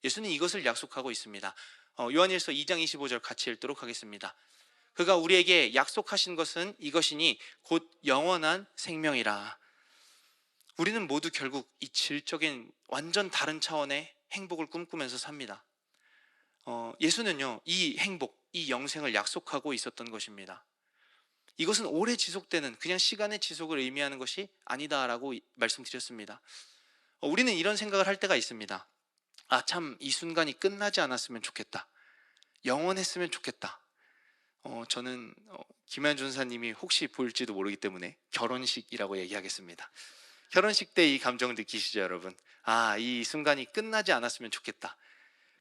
Speaker 1: 예수는 이것을 약속하고 있습니다. 요한일서 2장 25절 같이 읽도록 하겠습니다. 그가 우리에게 약속하신 것은 이것이니 곧 영원한 생명이라. 우리는 모두 결국 이 질적인 완전 다른 차원의 행복을 꿈꾸면서 삽니다. 예수는요, 이 행복, 이 영생을 약속하고 있었던 것입니다. 이것은 오래 지속되는 그냥 시간의 지속을 의미하는 것이 아니다라고 말씀드렸습니다. 우리는 이런 생각을 할 때가 있습니다. 아, 참 이 순간이 끝나지 않았으면 좋겠다, 영원했으면 좋겠다. 저는 김한 준사님이 혹시 볼지도 모르기 때문에 결혼식이라고 얘기하겠습니다. 결혼식 때 이 감정을 느끼시죠, 여러분? 아, 이 순간이 끝나지 않았으면 좋겠다.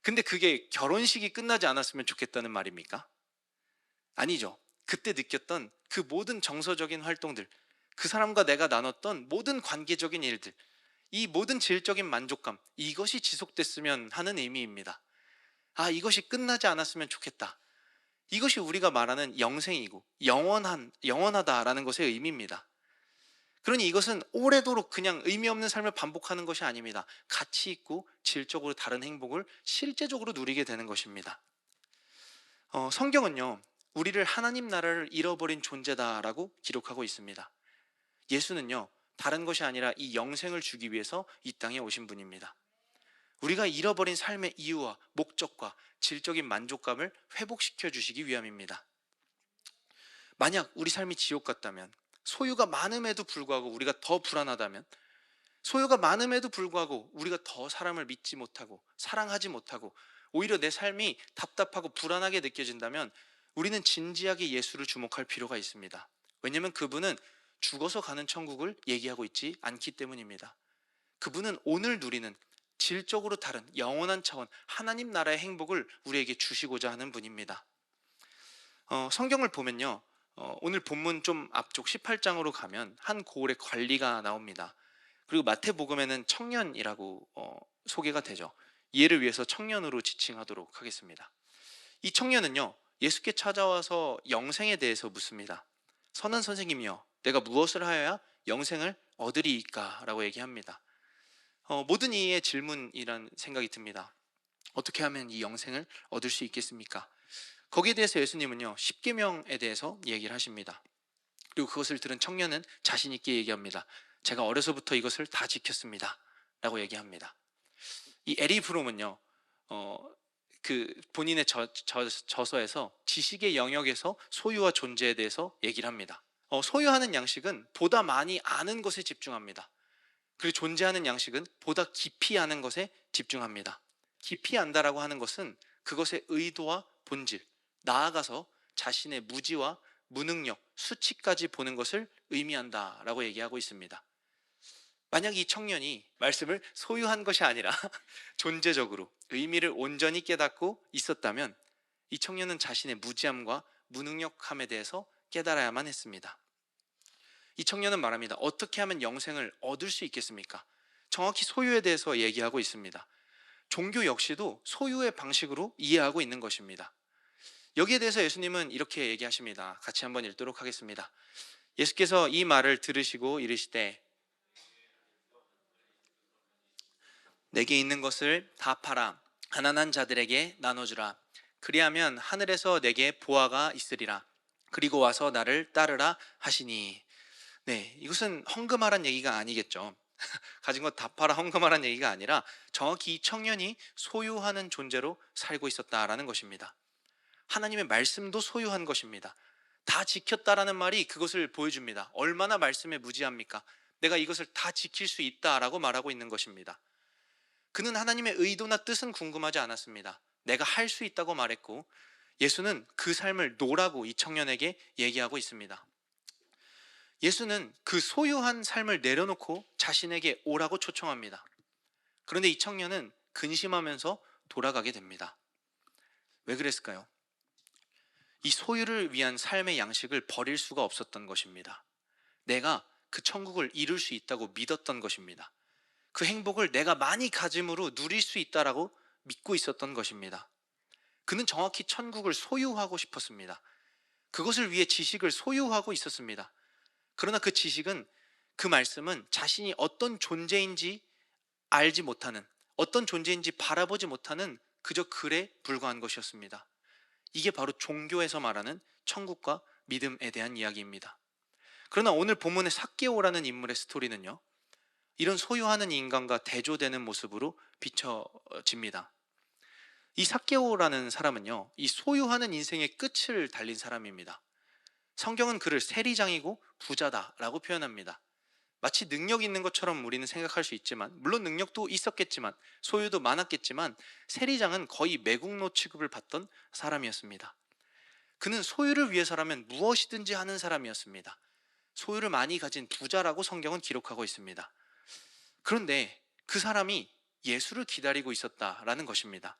Speaker 1: 근데 그게 결혼식이 끝나지 않았으면 좋겠다는 말입니까? 아니죠. 그때 느꼈던 그 모든 정서적인 활동들, 그 사람과 내가 나눴던 모든 관계적인 일들, 이 모든 질적인 만족감, 이것이 지속됐으면 하는 의미입니다. 아, 이것이 끝나지 않았으면 좋겠다. 이것이 우리가 말하는 영생이고 영원하다라는 것의 의미입니다. 그러니 이것은 오래도록 그냥 의미 없는 삶을 반복하는 것이 아닙니다. 가치 있고 질적으로 다른 행복을 실제적으로 누리게 되는 것입니다. 성경은요, 우리를 하나님 나라를 잃어버린 존재다라고 기록하고 있습니다. 예수는요, 다른 것이 아니라 이 영생을 주기 위해서 이 땅에 오신 분입니다. 우리가 잃어버린 삶의 이유와 목적과 질적인 만족감을 회복시켜 주시기 위함입니다. 만약 우리 삶이 지옥 같다면, 소유가 많음에도 불구하고 우리가 더 불안하다면, 소유가 많음에도 불구하고 우리가 더 사람을 믿지 못하고 사랑하지 못하고 오히려 내 삶이 답답하고 불안하게 느껴진다면, 우리는 진지하게 예수를 주목할 필요가 있습니다. 왜냐하면 그분은 죽어서 가는 천국을 얘기하고 있지 않기 때문입니다. 그분은 오늘 누리는 질적으로 다른 영원한 차원, 하나님 나라의 행복을 우리에게 주시고자 하는 분입니다. 성경을 보면요, 오늘 본문 좀 앞쪽 18장으로 가면 한 고을의 관리가 나옵니다. 그리고 마태복음에는 청년이라고 소개가 되죠. 이해를 위해서 청년으로 지칭하도록 하겠습니다. 이 청년은요, 예수께 찾아와서 영생에 대해서 묻습니다. 선한 선생님이여, 내가 무엇을 하여야 영생을 얻으리이까? 라고 얘기합니다. 모든 이의 질문이란 생각이 듭니다. 어떻게 하면 이 영생을 얻을 수 있겠습니까? 거기에 대해서 예수님은요, 십계명에 대해서 얘기를 하십니다. 그리고 그것을 들은 청년은 자신 있게 얘기합니다. 제가 어려서부터 이것을 다 지켰습니다. 라고 얘기합니다. 이 에리 프롬은요, 그 본인의 저서에서 지식의 영역에서 소유와 존재에 대해서 얘기를 합니다. 소유하는 양식은 보다 많이 아는 것에 집중합니다. 그리고 존재하는 양식은 보다 깊이 아는 것에 집중합니다. 깊이 안다라고 하는 것은 그것의 의도와 본질, 나아가서 자신의 무지와 무능력, 수치까지 보는 것을 의미한다라고 얘기하고 있습니다. 만약 이 청년이 말씀을 소유한 것이 아니라 존재적으로 의미를 온전히 깨닫고 있었다면 이 청년은 자신의 무지함과 무능력함에 대해서 깨달아야만 했습니다. 이 청년은 말합니다. 어떻게 하면 영생을 얻을 수 있겠습니까? 정확히 소유에 대해서 얘기하고 있습니다. 종교 역시도 소유의 방식으로 이해하고 있는 것입니다. 여기에 대해서 예수님은 이렇게 얘기하십니다. 같이 한번 읽도록 하겠습니다. 예수께서 이 말을 들으시고 이르시되 내게 있는 것을 다 팔아 가난한 자들에게 나눠주라. 그리하면 하늘에서 내게 보화가 있으리라. 그리고 와서 나를 따르라 하시니. 네, 이것은 헌금하란 얘기가 아니겠죠. 가진 것 다 팔아 헌금하란 얘기가 아니라 정확히 이 청년이 소유하는 존재로 살고 있었다라는 것입니다. 하나님의 말씀도 소유한 것입니다. 다 지켰다라는 말이 그것을 보여줍니다. 얼마나 말씀에 무지합니까? 내가 이것을 다 지킬 수 있다라고 말하고 있는 것입니다. 그는 하나님의 의도나 뜻은 궁금하지 않았습니다. 내가 할 수 있다고 말했고, 예수는 그 삶을 노라고 이 청년에게 얘기하고 있습니다. 예수는 그 소유한 삶을 내려놓고 자신에게 오라고 초청합니다. 그런데 이 청년은 근심하면서 돌아가게 됩니다. 왜 그랬을까요? 이 소유를 위한 삶의 양식을 버릴 수가 없었던 것입니다. 내가 그 천국을 이룰 수 있다고 믿었던 것입니다. 그 행복을 내가 많이 가짐으로 누릴 수 있다라고 믿고 있었던 것입니다. 그는 정확히 천국을 소유하고 싶었습니다. 그것을 위해 지식을 소유하고 있었습니다. 그러나 그 지식은, 그 말씀은 자신이 어떤 존재인지 알지 못하는, 어떤 존재인지 바라보지 못하는 그저 글에 불과한 것이었습니다. 이게 바로 종교에서 말하는 천국과 믿음에 대한 이야기입니다. 그러나 오늘 본문의 삭개오라는 인물의 스토리는요, 이런 소유하는 인간과 대조되는 모습으로 비춰집니다. 이 삭개오라는 사람은요, 이 소유하는 인생의 끝을 달린 사람입니다. 성경은 그를 세리장이고 부자다라고 표현합니다. 마치 능력 있는 것처럼 우리는 생각할 수 있지만, 물론 능력도 있었겠지만 소유도 많았겠지만 세리장은 거의 매국노 취급을 받던 사람이었습니다. 그는 소유를 위해서라면 무엇이든지 하는 사람이었습니다. 소유를 많이 가진 부자라고 성경은 기록하고 있습니다. 그런데 그 사람이 예수를 기다리고 있었다라는 것입니다.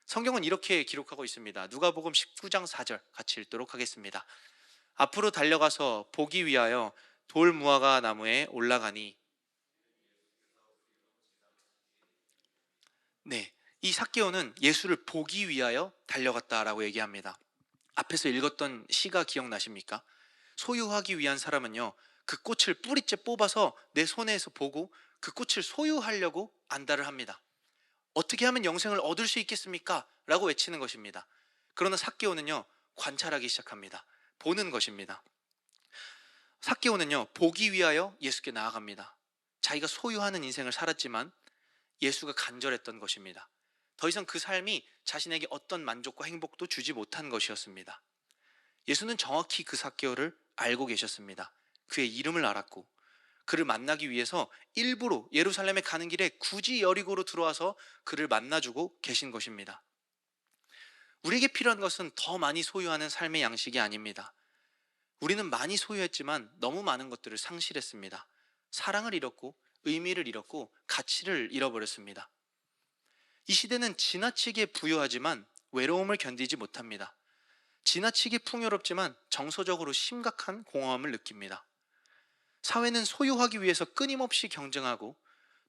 Speaker 1: 성경은 이렇게 기록하고 있습니다. 누가복음 19장 4절 같이 읽도록 하겠습니다. 앞으로 달려가서 보기 위하여 돌 무화과 나무에 올라가니. 네, 이 삭개오는 예수를 보기 위하여 달려갔다라고 얘기합니다. 앞에서 읽었던 시가 기억나십니까? 소유하기 위한 사람은요, 그 꽃을 뿌리째 뽑아서 내 손에서 보고 그 꽃을 소유하려고 안달을 합니다. 어떻게 하면 영생을 얻을 수 있겠습니까? 라고 외치는 것입니다. 그러나 삭개오는요, 관찰하기 시작합니다. 보는 것입니다. 삭개오는요, 보기 위하여 예수께 나아갑니다. 자기가 소유하는 인생을 살았지만 예수가 간절했던 것입니다. 더 이상 그 삶이 자신에게 어떤 만족과 행복도 주지 못한 것이었습니다. 예수는 정확히 그 삭개오를 알고 계셨습니다. 그의 이름을 알았고, 그를 만나기 위해서 일부러 예루살렘에 가는 길에 굳이 여리고로 들어와서 그를 만나주고 계신 것입니다. 우리에게 필요한 것은 더 많이 소유하는 삶의 양식이 아닙니다. 우리는 많이 소유했지만 너무 많은 것들을 상실했습니다. 사랑을 잃었고, 의미를 잃었고, 가치를 잃어버렸습니다. 이 시대는 지나치게 부유하지만 외로움을 견디지 못합니다. 지나치게 풍요롭지만 정서적으로 심각한 공허함을 느낍니다. 사회는 소유하기 위해서 끊임없이 경쟁하고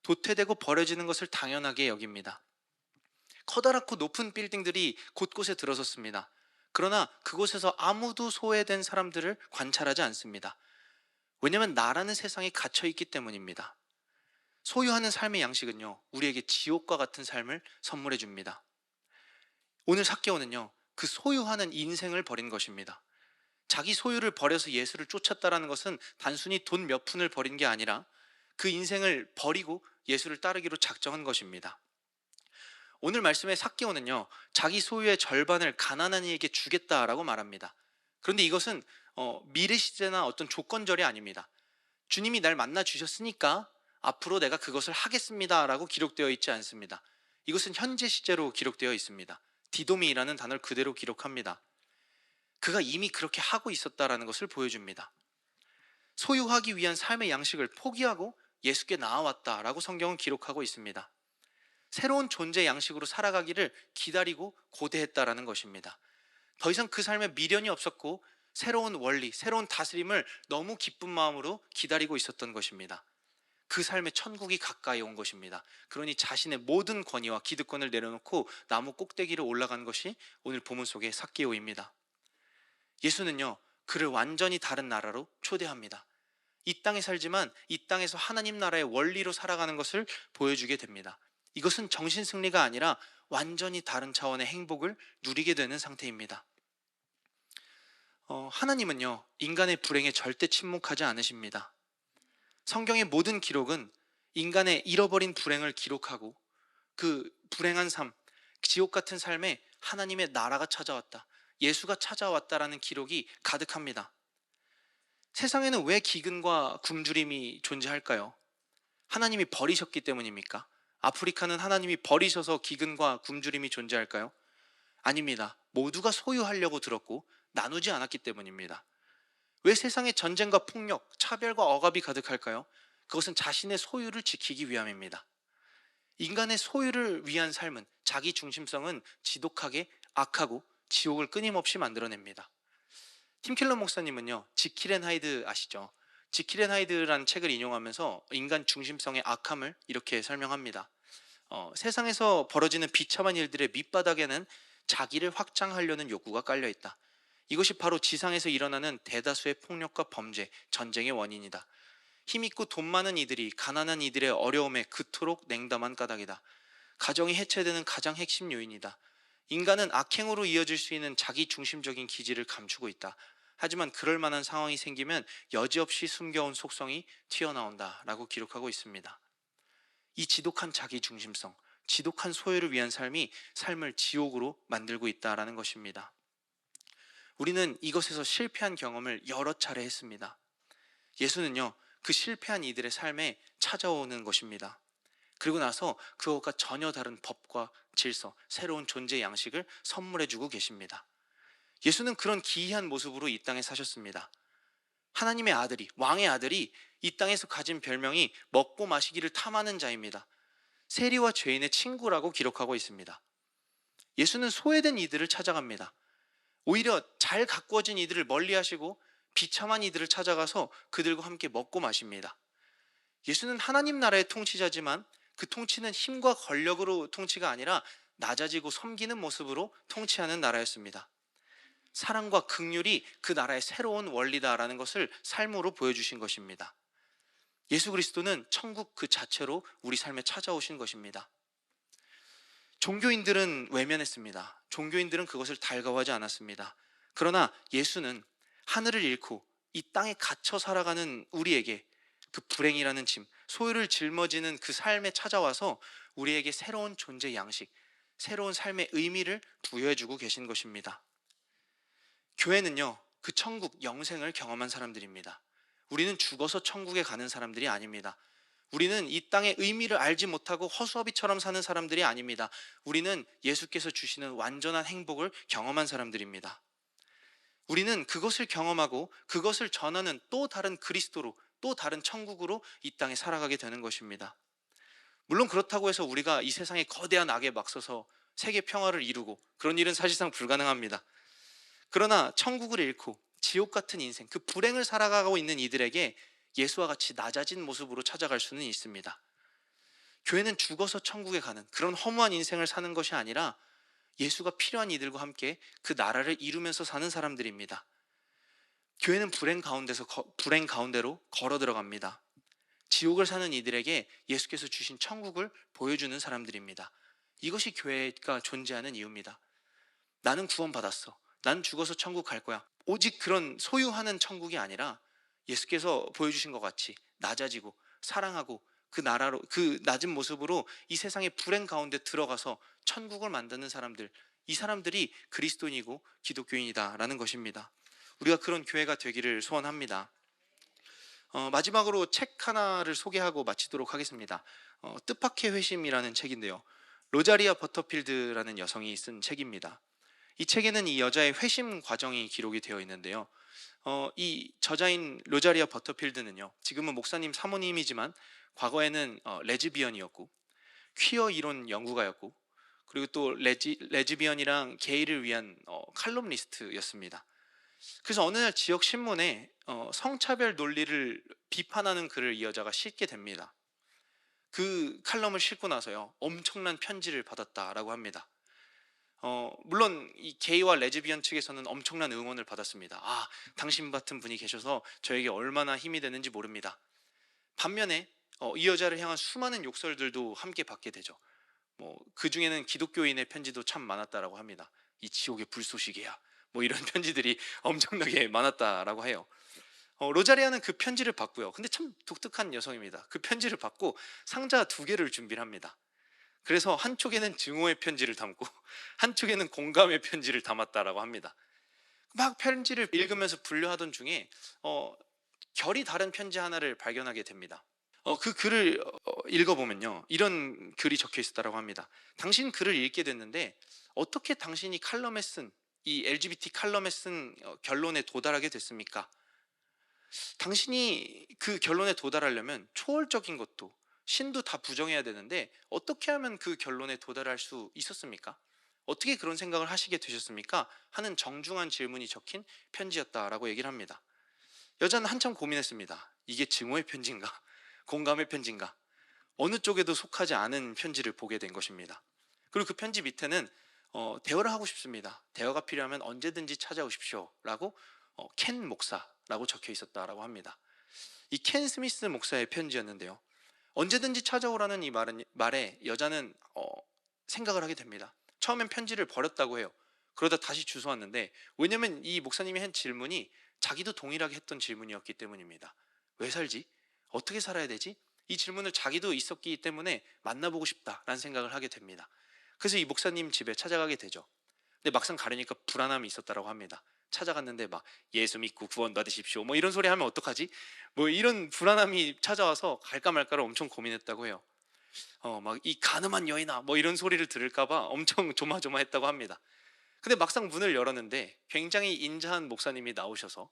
Speaker 1: 도태되고 버려지는 것을 당연하게 여깁니다. 커다랗고 높은 빌딩들이 곳곳에 들어섰습니다. 그러나 그곳에서 아무도 소외된 사람들을 관찰하지 않습니다. 왜냐하면 나라는 세상에 갇혀있기 때문입니다. 소유하는 삶의 양식은요, 우리에게 지옥과 같은 삶을 선물해 줍니다. 오늘 삭개오는요, 그 소유하는 인생을 버린 것입니다. 자기 소유를 버려서 예수를 쫓았다라는 것은 단순히 돈 몇 푼을 버린 게 아니라 그 인생을 버리고 예수를 따르기로 작정한 것입니다. 오늘 말씀의 삭개오는요, 자기 소유의 절반을 가난한 이에게 주겠다라고 말합니다. 그런데 이것은 미래 시제나 어떤 조건절이 아닙니다. 주님이 날 만나 주셨으니까 앞으로 내가 그것을 하겠습니다라고 기록되어 있지 않습니다. 이것은 현재 시제로 기록되어 있습니다. 디도미라는 단어를 그대로 기록합니다. 그가 이미 그렇게 하고 있었다라는 것을 보여줍니다. 소유하기 위한 삶의 양식을 포기하고 예수께 나아왔다라고 성경은 기록하고 있습니다. 새로운 존재 양식으로 살아가기를 기다리고 고대했다라는 것입니다. 더 이상 그 삶에 미련이 없었고 새로운 원리, 새로운 다스림을 너무 기쁜 마음으로 기다리고 있었던 것입니다. 그 삶의 천국이 가까이 온 것입니다. 그러니 자신의 모든 권위와 기득권을 내려놓고 나무 꼭대기로 올라간 것이 오늘 본문 속의 삭개오입니다. 예수는요, 그를 완전히 다른 나라로 초대합니다. 이 땅에 살지만 이 땅에서 하나님 나라의 원리로 살아가는 것을 보여주게 됩니다. 이것은 정신승리가 아니라 완전히 다른 차원의 행복을 누리게 되는 상태입니다. 하나님은요, 인간의 불행에 절대 침묵하지 않으십니다. 성경의 모든 기록은 인간의 잃어버린 불행을 기록하고 그 불행한 삶, 지옥 같은 삶에 하나님의 나라가 찾아왔다, 예수가 찾아왔다라는 기록이 가득합니다. 세상에는 왜 기근과 굶주림이 존재할까요? 하나님이 버리셨기 때문입니까? 아프리카는 하나님이 버리셔서 기근과 굶주림이 존재할까요? 아닙니다. 모두가 소유하려고 들었고 나누지 않았기 때문입니다. 왜 세상에 전쟁과 폭력, 차별과 억압이 가득할까요? 그것은 자신의 소유를 지키기 위함입니다. 인간의 소유를 위한 삶은, 자기 중심성은 지독하게 악하고 지옥을 끊임없이 만들어냅니다. 팀 켈러 목사님은요, 지킬 앤 하이드 아시죠? 지킬 앤 하이드라는 책을 인용하면서 인간 중심성의 악함을 이렇게 설명합니다. 세상에서 벌어지는 비참한 일들의 밑바닥에는 자기를 확장하려는 욕구가 깔려있다. 이것이 바로 지상에서 일어나는 대다수의 폭력과 범죄, 전쟁의 원인이다. 힘있고 돈 많은 이들이 가난한 이들의 어려움에 그토록 냉담한 까닭이다. 가정이 해체되는 가장 핵심 요인이다. 인간은 악행으로 이어질 수 있는 자기 중심적인 기질을 감추고 있다. 하지만 그럴 만한 상황이 생기면 여지없이 숨겨온 속성이 튀어나온다 라고 기록하고 있습니다. 이 지독한 자기 중심성, 지독한 소유를 위한 삶이 삶을 지옥으로 만들고 있다라는 것입니다. 우리는 이것에서 실패한 경험을 여러 차례 했습니다. 예수는요, 그 실패한 이들의 삶에 찾아오는 것입니다. 그리고 나서 그것과 전혀 다른 법과 질서, 새로운 존재 양식을 선물해주고 계십니다. 예수는 그런 기이한 모습으로 이 땅에 사셨습니다. 하나님의 아들이, 왕의 아들이 이 땅에서 가진 별명이 먹고 마시기를 탐하는 자입니다. 세리와 죄인의 친구라고 기록하고 있습니다. 예수는 소외된 이들을 찾아갑니다. 오히려 잘 가꾸어진 이들을 멀리하시고 비참한 이들을 찾아가서 그들과 함께 먹고 마십니다. 예수는 하나님 나라의 통치자지만 그 통치는 힘과 권력으로 통치가 아니라 낮아지고 섬기는 모습으로 통치하는 나라였습니다. 사랑과 긍휼이 그 나라의 새로운 원리다라는 것을 삶으로 보여주신 것입니다. 예수 그리스도는 천국 그 자체로 우리 삶에 찾아오신 것입니다. 종교인들은 외면했습니다. 종교인들은 그것을 달가워하지 않았습니다. 그러나 예수는 하늘을 잃고 이 땅에 갇혀 살아가는 우리에게 그 불행이라는 짐, 소유를 짊어지는 그 삶에 찾아와서 우리에게 새로운 존재 양식, 새로운 삶의 의미를 부여해주고 계신 것입니다. 교회는요, 그 천국, 영생을 경험한 사람들입니다. 우리는 죽어서 천국에 가는 사람들이 아닙니다. 우리는 이 땅의 의미를 알지 못하고 허수아비처럼 사는 사람들이 아닙니다. 우리는 예수께서 주시는 완전한 행복을 경험한 사람들입니다. 우리는 그것을 경험하고 그것을 전하는 또 다른 그리스도로, 또 다른 천국으로 이 땅에 살아가게 되는 것입니다. 물론 그렇다고 해서 우리가 이 세상의 거대한 악에 맞서서 세계 평화를 이루고, 그런 일은 사실상 불가능합니다. 그러나 천국을 잃고 지옥 같은 인생, 그 불행을 살아가고 있는 이들에게 예수와 같이 낮아진 모습으로 찾아갈 수는 있습니다. 교회는 죽어서 천국에 가는 그런 허무한 인생을 사는 것이 아니라 예수가 필요한 이들과 함께 그 나라를 이루면서 사는 사람들입니다. 교회는 불행 가운데로 걸어 들어갑니다. 지옥을 사는 이들에게 예수께서 주신 천국을 보여주는 사람들입니다. 이것이 교회가 존재하는 이유입니다. 나는 구원받았어, 난 죽어서 천국 갈 거야, 오직 그런 소유하는 천국이 아니라 예수께서 보여주신 것 같이 낮아지고 사랑하고 그 나라로, 그 낮은 모습으로 이 세상의 불행 가운데 들어가서 천국을 만드는 사람들, 이 사람들이 그리스도인이고 기독교인이다라는 것입니다. 우리가 그런 교회가 되기를 소원합니다. 마지막으로 책 하나를 소개하고 마치도록 하겠습니다. 뜻밖의 회심이라는 책인데요, 로자리아 버터필드라는 여성이 쓴 책입니다. 이 책에는 이 여자의 회심 과정이 기록이 되어 있는데요, 이 저자인 로자리아 버터필드는요, 지금은 목사님 사모님이지만 과거에는 레즈비언이었고 퀴어 이론 연구가였고, 그리고 또 레즈비언이랑 게이를 위한 칼럼니스트였습니다. 그래서 어느 날 지역 신문에 성차별 논리를 비판하는 글을 이 여자가 싣게 됩니다. 그 칼럼을 싣고 나서요, 엄청난 편지를 받았다라고 합니다. 물론 이 게이와 레즈비언 측에서는 엄청난 응원을 받았습니다. 아, 당신 같은 분이 계셔서 저에게 얼마나 힘이 되는지 모릅니다. 반면에 이 여자를 향한 수많은 욕설들도 함께 받게 되죠. 그 중에는 기독교인의 편지도 참 많았다라고 합니다. 이 지옥의 불쏘시개야, 이런 편지들이 엄청나게 많았다라고 해요. 로자리아는 그 편지를 받고요, 근데 참 독특한 여성입니다. 그 편지를 받고 상자 2개를 준비를 합니다. 그래서 한쪽에는 증오의 편지를 담고 한쪽에는 공감의 편지를 담았다라고 합니다. 막 편지를 읽으면서 분류하던 중에 결이 다른 편지 하나를 발견하게 됩니다. 그 글을 읽어보면요, 이런 글이 적혀 있었다고 합니다. 당신 글을 읽게 됐는데 어떻게 당신이 칼럼에 쓴, 이 LGBT 칼럼에 쓴 결론에 도달하게 됐습니까? 당신이 그 결론에 도달하려면 초월적인 것도, 신도 다 부정해야 되는데 어떻게 하면 그 결론에 도달할 수 있었습니까? 어떻게 그런 생각을 하시게 되셨습니까? 하는 정중한 질문이 적힌 편지였다라고 얘기를 합니다. 여자는 한참 고민했습니다. 이게 증오의 편지인가? 공감의 편지인가? 어느 쪽에도 속하지 않은 편지를 보게 된 것입니다. 그리고 그 편지 밑에는 대화를 하고 싶습니다, 대화가 필요하면 언제든지 찾아오십시오 라고 켄 목사라고 적혀 있었다라고 합니다. 이 켄 스미스 목사의 편지였는데요, 언제든지 찾아오라는 이 말에 여자는 생각을 하게 됩니다. 처음엔 편지를 버렸다고 해요. 그러다 다시 주워왔는데, 왜냐면 이 목사님이 한 질문이 자기도 동일하게 했던 질문이었기 때문입니다. 왜 살지? 어떻게 살아야 되지? 이 질문을 자기도 있었기 때문에 만나보고 싶다라는 생각을 하게 됩니다. 그래서 이 목사님 집에 찾아가게 되죠. 근데 막상 가려니까 불안함이 있었다고 합니다. 찾아갔는데 막 예수 믿고 구원 받으십시오 이런 소리 하면 어떡하지? 이런 불안함이 찾아와서 갈까 말까를 엄청 고민했다고 해요. 막 이 가늠한 여인아 이런 소리를 들을까봐 엄청 조마조마했다고 합니다. 근데 막상 문을 열었는데 굉장히 인자한 목사님이 나오셔서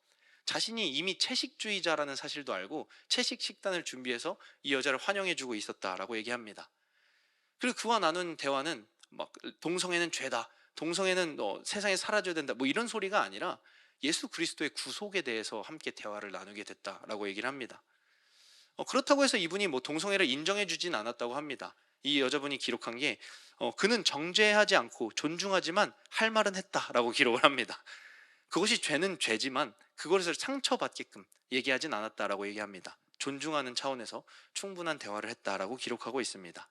Speaker 1: 자신이 이미 채식주의자라는 사실도 알고 채식 식단을 준비해서 이 여자를 환영해주고 있었다라고 얘기합니다. 그리고 그와 나눈 대화는 막 동성애는 죄다, 동성애는 세상에 사라져야 된다 이런 소리가 아니라 예수 그리스도의 구속에 대해서 함께 대화를 나누게 됐다라고 얘기를 합니다. 그렇다고 해서 이분이 동성애를 인정해 주진 않았다고 합니다. 이 여자분이 기록한 게 그는 정죄하지 않고 존중하지만 할 말은 했다라고 기록을 합니다. 그것이 죄는 죄지만 그것을 상처받게끔 얘기하진 않았다라고 얘기합니다. 존중하는 차원에서 충분한 대화를 했다라고 기록하고 있습니다.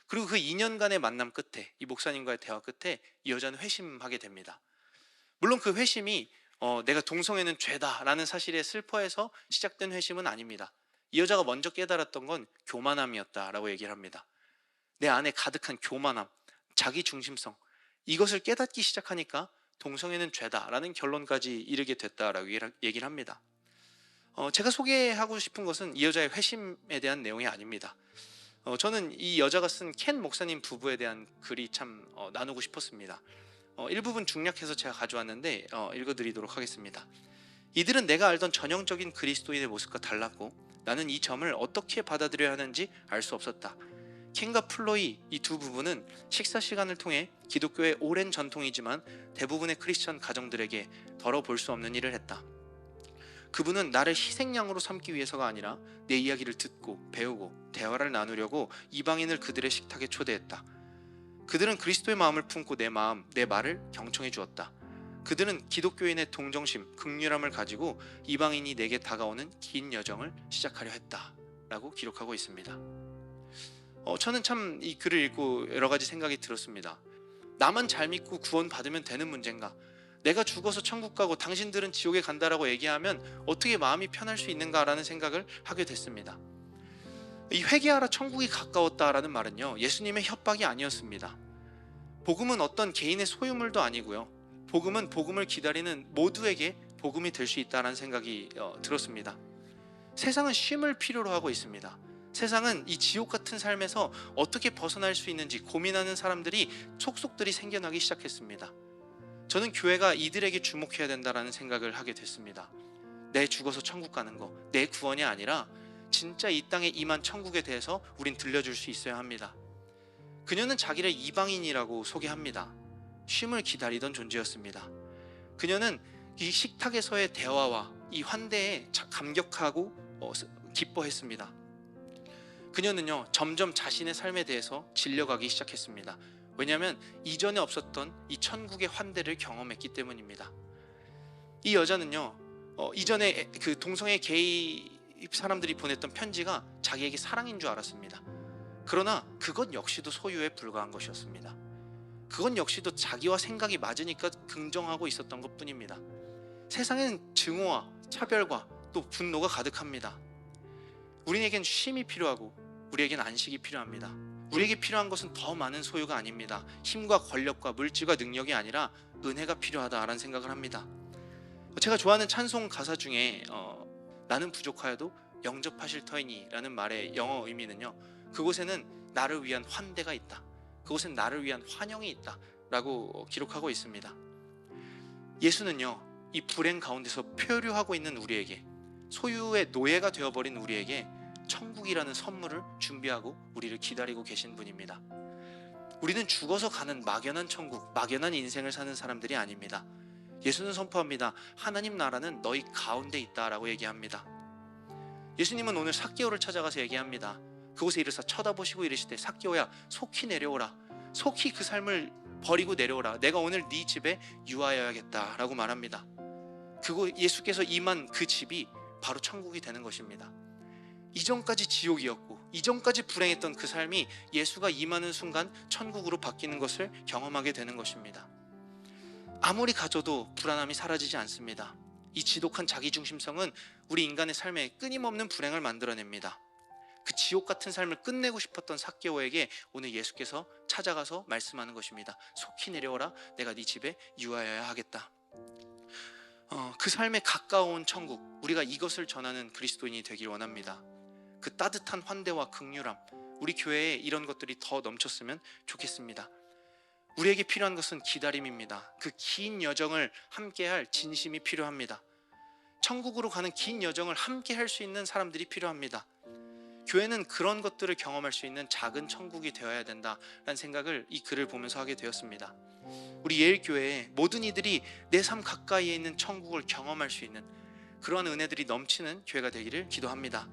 Speaker 1: 그리고 그 2년간의 만남 끝에, 이 목사님과의 대화 끝에 이 여자는 회심하게 됩니다. 물론 그 회심이 내가 동성애는 죄다라는 사실에 슬퍼해서 시작된 회심은 아닙니다. 이 여자가 먼저 깨달았던 건 교만함이었다라고 얘기를 합니다. 내 안에 가득한 교만함, 자기중심성, 이것을 깨닫기 시작하니까 동성애는 죄다라는 결론까지 이르게 됐다라고 얘기를 합니다. 제가 소개하고 싶은 것은 이 여자의 회심에 대한 내용이 아닙니다. 저는 이 여자가 쓴 켄 목사님 부부에 대한 글이 참 나누고 싶었습니다. 일부분 중략해서 제가 가져왔는데 읽어드리도록 하겠습니다. 이들은 내가 알던 전형적인 그리스도인의 모습과 달랐고 나는 이 점을 어떻게 받아들여야 하는지 알 수 없었다. 켄과 플로이, 이 두 부부는 식사 시간을 통해 기독교의 오랜 전통이지만 대부분의 크리스천 가정들에게 덜어볼 수 없는 일을 했다. 그분은 나를 희생양으로 삼기 위해서가 아니라 내 이야기를 듣고 배우고 대화를 나누려고 이방인을 그들의 식탁에 초대했다. 그들은 그리스도의 마음을 품고 내 말을 경청해 주었다. 그들은 기독교인의 동정심, 긍휼함을 가지고 이방인이 내게 다가오는 긴 여정을 시작하려 했다 라고 기록하고 있습니다. 저는 참 이 글을 읽고 여러 가지 생각이 들었습니다. 나만 잘 믿고 구원 받으면 되는 문제인가? 내가 죽어서 천국 가고 당신들은 지옥에 간다라고 얘기하면 어떻게 마음이 편할 수 있는가라는 생각을 하게 됐습니다. 이 회개하라 천국이 가까웠다라는 말은요, 예수님의 협박이 아니었습니다. 복음은 어떤 개인의 소유물도 아니고요, 복음은 복음을 기다리는 모두에게 복음이 될 수 있다는 생각이 들었습니다. 세상은 쉼을 필요로 하고 있습니다. 세상은 이 지옥 같은 삶에서 어떻게 벗어날 수 있는지 고민하는 사람들이 속속들이 생겨나기 시작했습니다. 저는 교회가 이들에게 주목해야 된다라는 생각을 하게 됐습니다. 내 죽어서 천국 가는 거, 내 구원이 아니라 진짜 이 땅에 임한 천국에 대해서 우린 들려줄 수 있어야 합니다. 그녀는 자기를 이방인이라고 소개합니다. 쉼을 기다리던 존재였습니다. 그녀는 이 식탁에서의 대화와 이 환대에 감격하고 기뻐했습니다. 그녀는요, 점점 자신의 삶에 대해서 질려가기 시작했습니다. 왜냐하면 이전에 없었던 이 천국의 환대를 경험했기 때문입니다. 이 여자는요, 이전에 그 동성애 게이 사람들이 보냈던 편지가 자기에게 사랑인 줄 알았습니다. 그러나 그것 역시도 소유에 불과한 것이었습니다. 그건 역시도 자기와 생각이 맞으니까 긍정하고 있었던 것 뿐입니다. 세상에는 증오와 차별과 또 분노가 가득합니다. 우리에겐 쉼이 필요하고 우리에겐 안식이 필요합니다. 우리에게 필요한 것은 더 많은 소유가 아닙니다. 힘과 권력과 물질과 능력이 아니라 은혜가 필요하다라는 생각을 합니다. 제가 좋아하는 찬송 가사 중에 나는 부족하여도 영접하실 터이니라는 말의 영어 의미는요, 그곳에는 나를 위한 환대가 있다, 그곳엔 나를 위한 환영이 있다 라고 기록하고 있습니다. 예수는요, 이 불행 가운데서 표류하고 있는 우리에게, 소유의 노예가 되어버린 우리에게 천국이라는 선물을 준비하고 우리를 기다리고 계신 분입니다. 우리는 죽어서 가는 막연한 천국, 막연한 인생을 사는 사람들이 아닙니다. 예수는 선포합니다. 하나님 나라는 너희 가운데 있다라고 얘기합니다. 예수님은 오늘 삭개오를 찾아가서 얘기합니다. 그곳에 이르사 쳐다보시고 이르시되 삭개오야 속히 내려오라, 속히 그 삶을 버리고 내려오라, 내가 오늘 네 집에 유하여야겠다라고 말합니다. 그곳 예수께서 임한 그 집이 바로 천국이 되는 것입니다. 이전까지 지옥이었고 이전까지 불행했던 그 삶이 예수가 임하는 순간 천국으로 바뀌는 것을 경험하게 되는 것입니다. 아무리 가져도 불안함이 사라지지 않습니다. 이 지독한 자기중심성은 우리 인간의 삶에 끊임없는 불행을 만들어냅니다. 그 지옥 같은 삶을 끝내고 싶었던 삭개오에게 오늘 예수께서 찾아가서 말씀하는 것입니다. 속히 내려오라, 내가 네 집에 유하여야 하겠다. 그 삶에 가까운 천국, 우리가 이것을 전하는 그리스도인이 되길 원합니다. 그 따뜻한 환대와 긍휼함, 우리 교회에 이런 것들이 더 넘쳤으면 좋겠습니다. 우리에게 필요한 것은 기다림입니다. 그 긴 여정을 함께할 진심이 필요합니다. 천국으로 가는 긴 여정을 함께할 수 있는 사람들이 필요합니다. 교회는 그런 것들을 경험할 수 있는 작은 천국이 되어야 된다라는 생각을 이 글을 보면서 하게 되었습니다. 우리 예일교회에 모든 이들이 내 삶 가까이에 있는 천국을 경험할 수 있는 그러한 은혜들이 넘치는 교회가 되기를 기도합니다.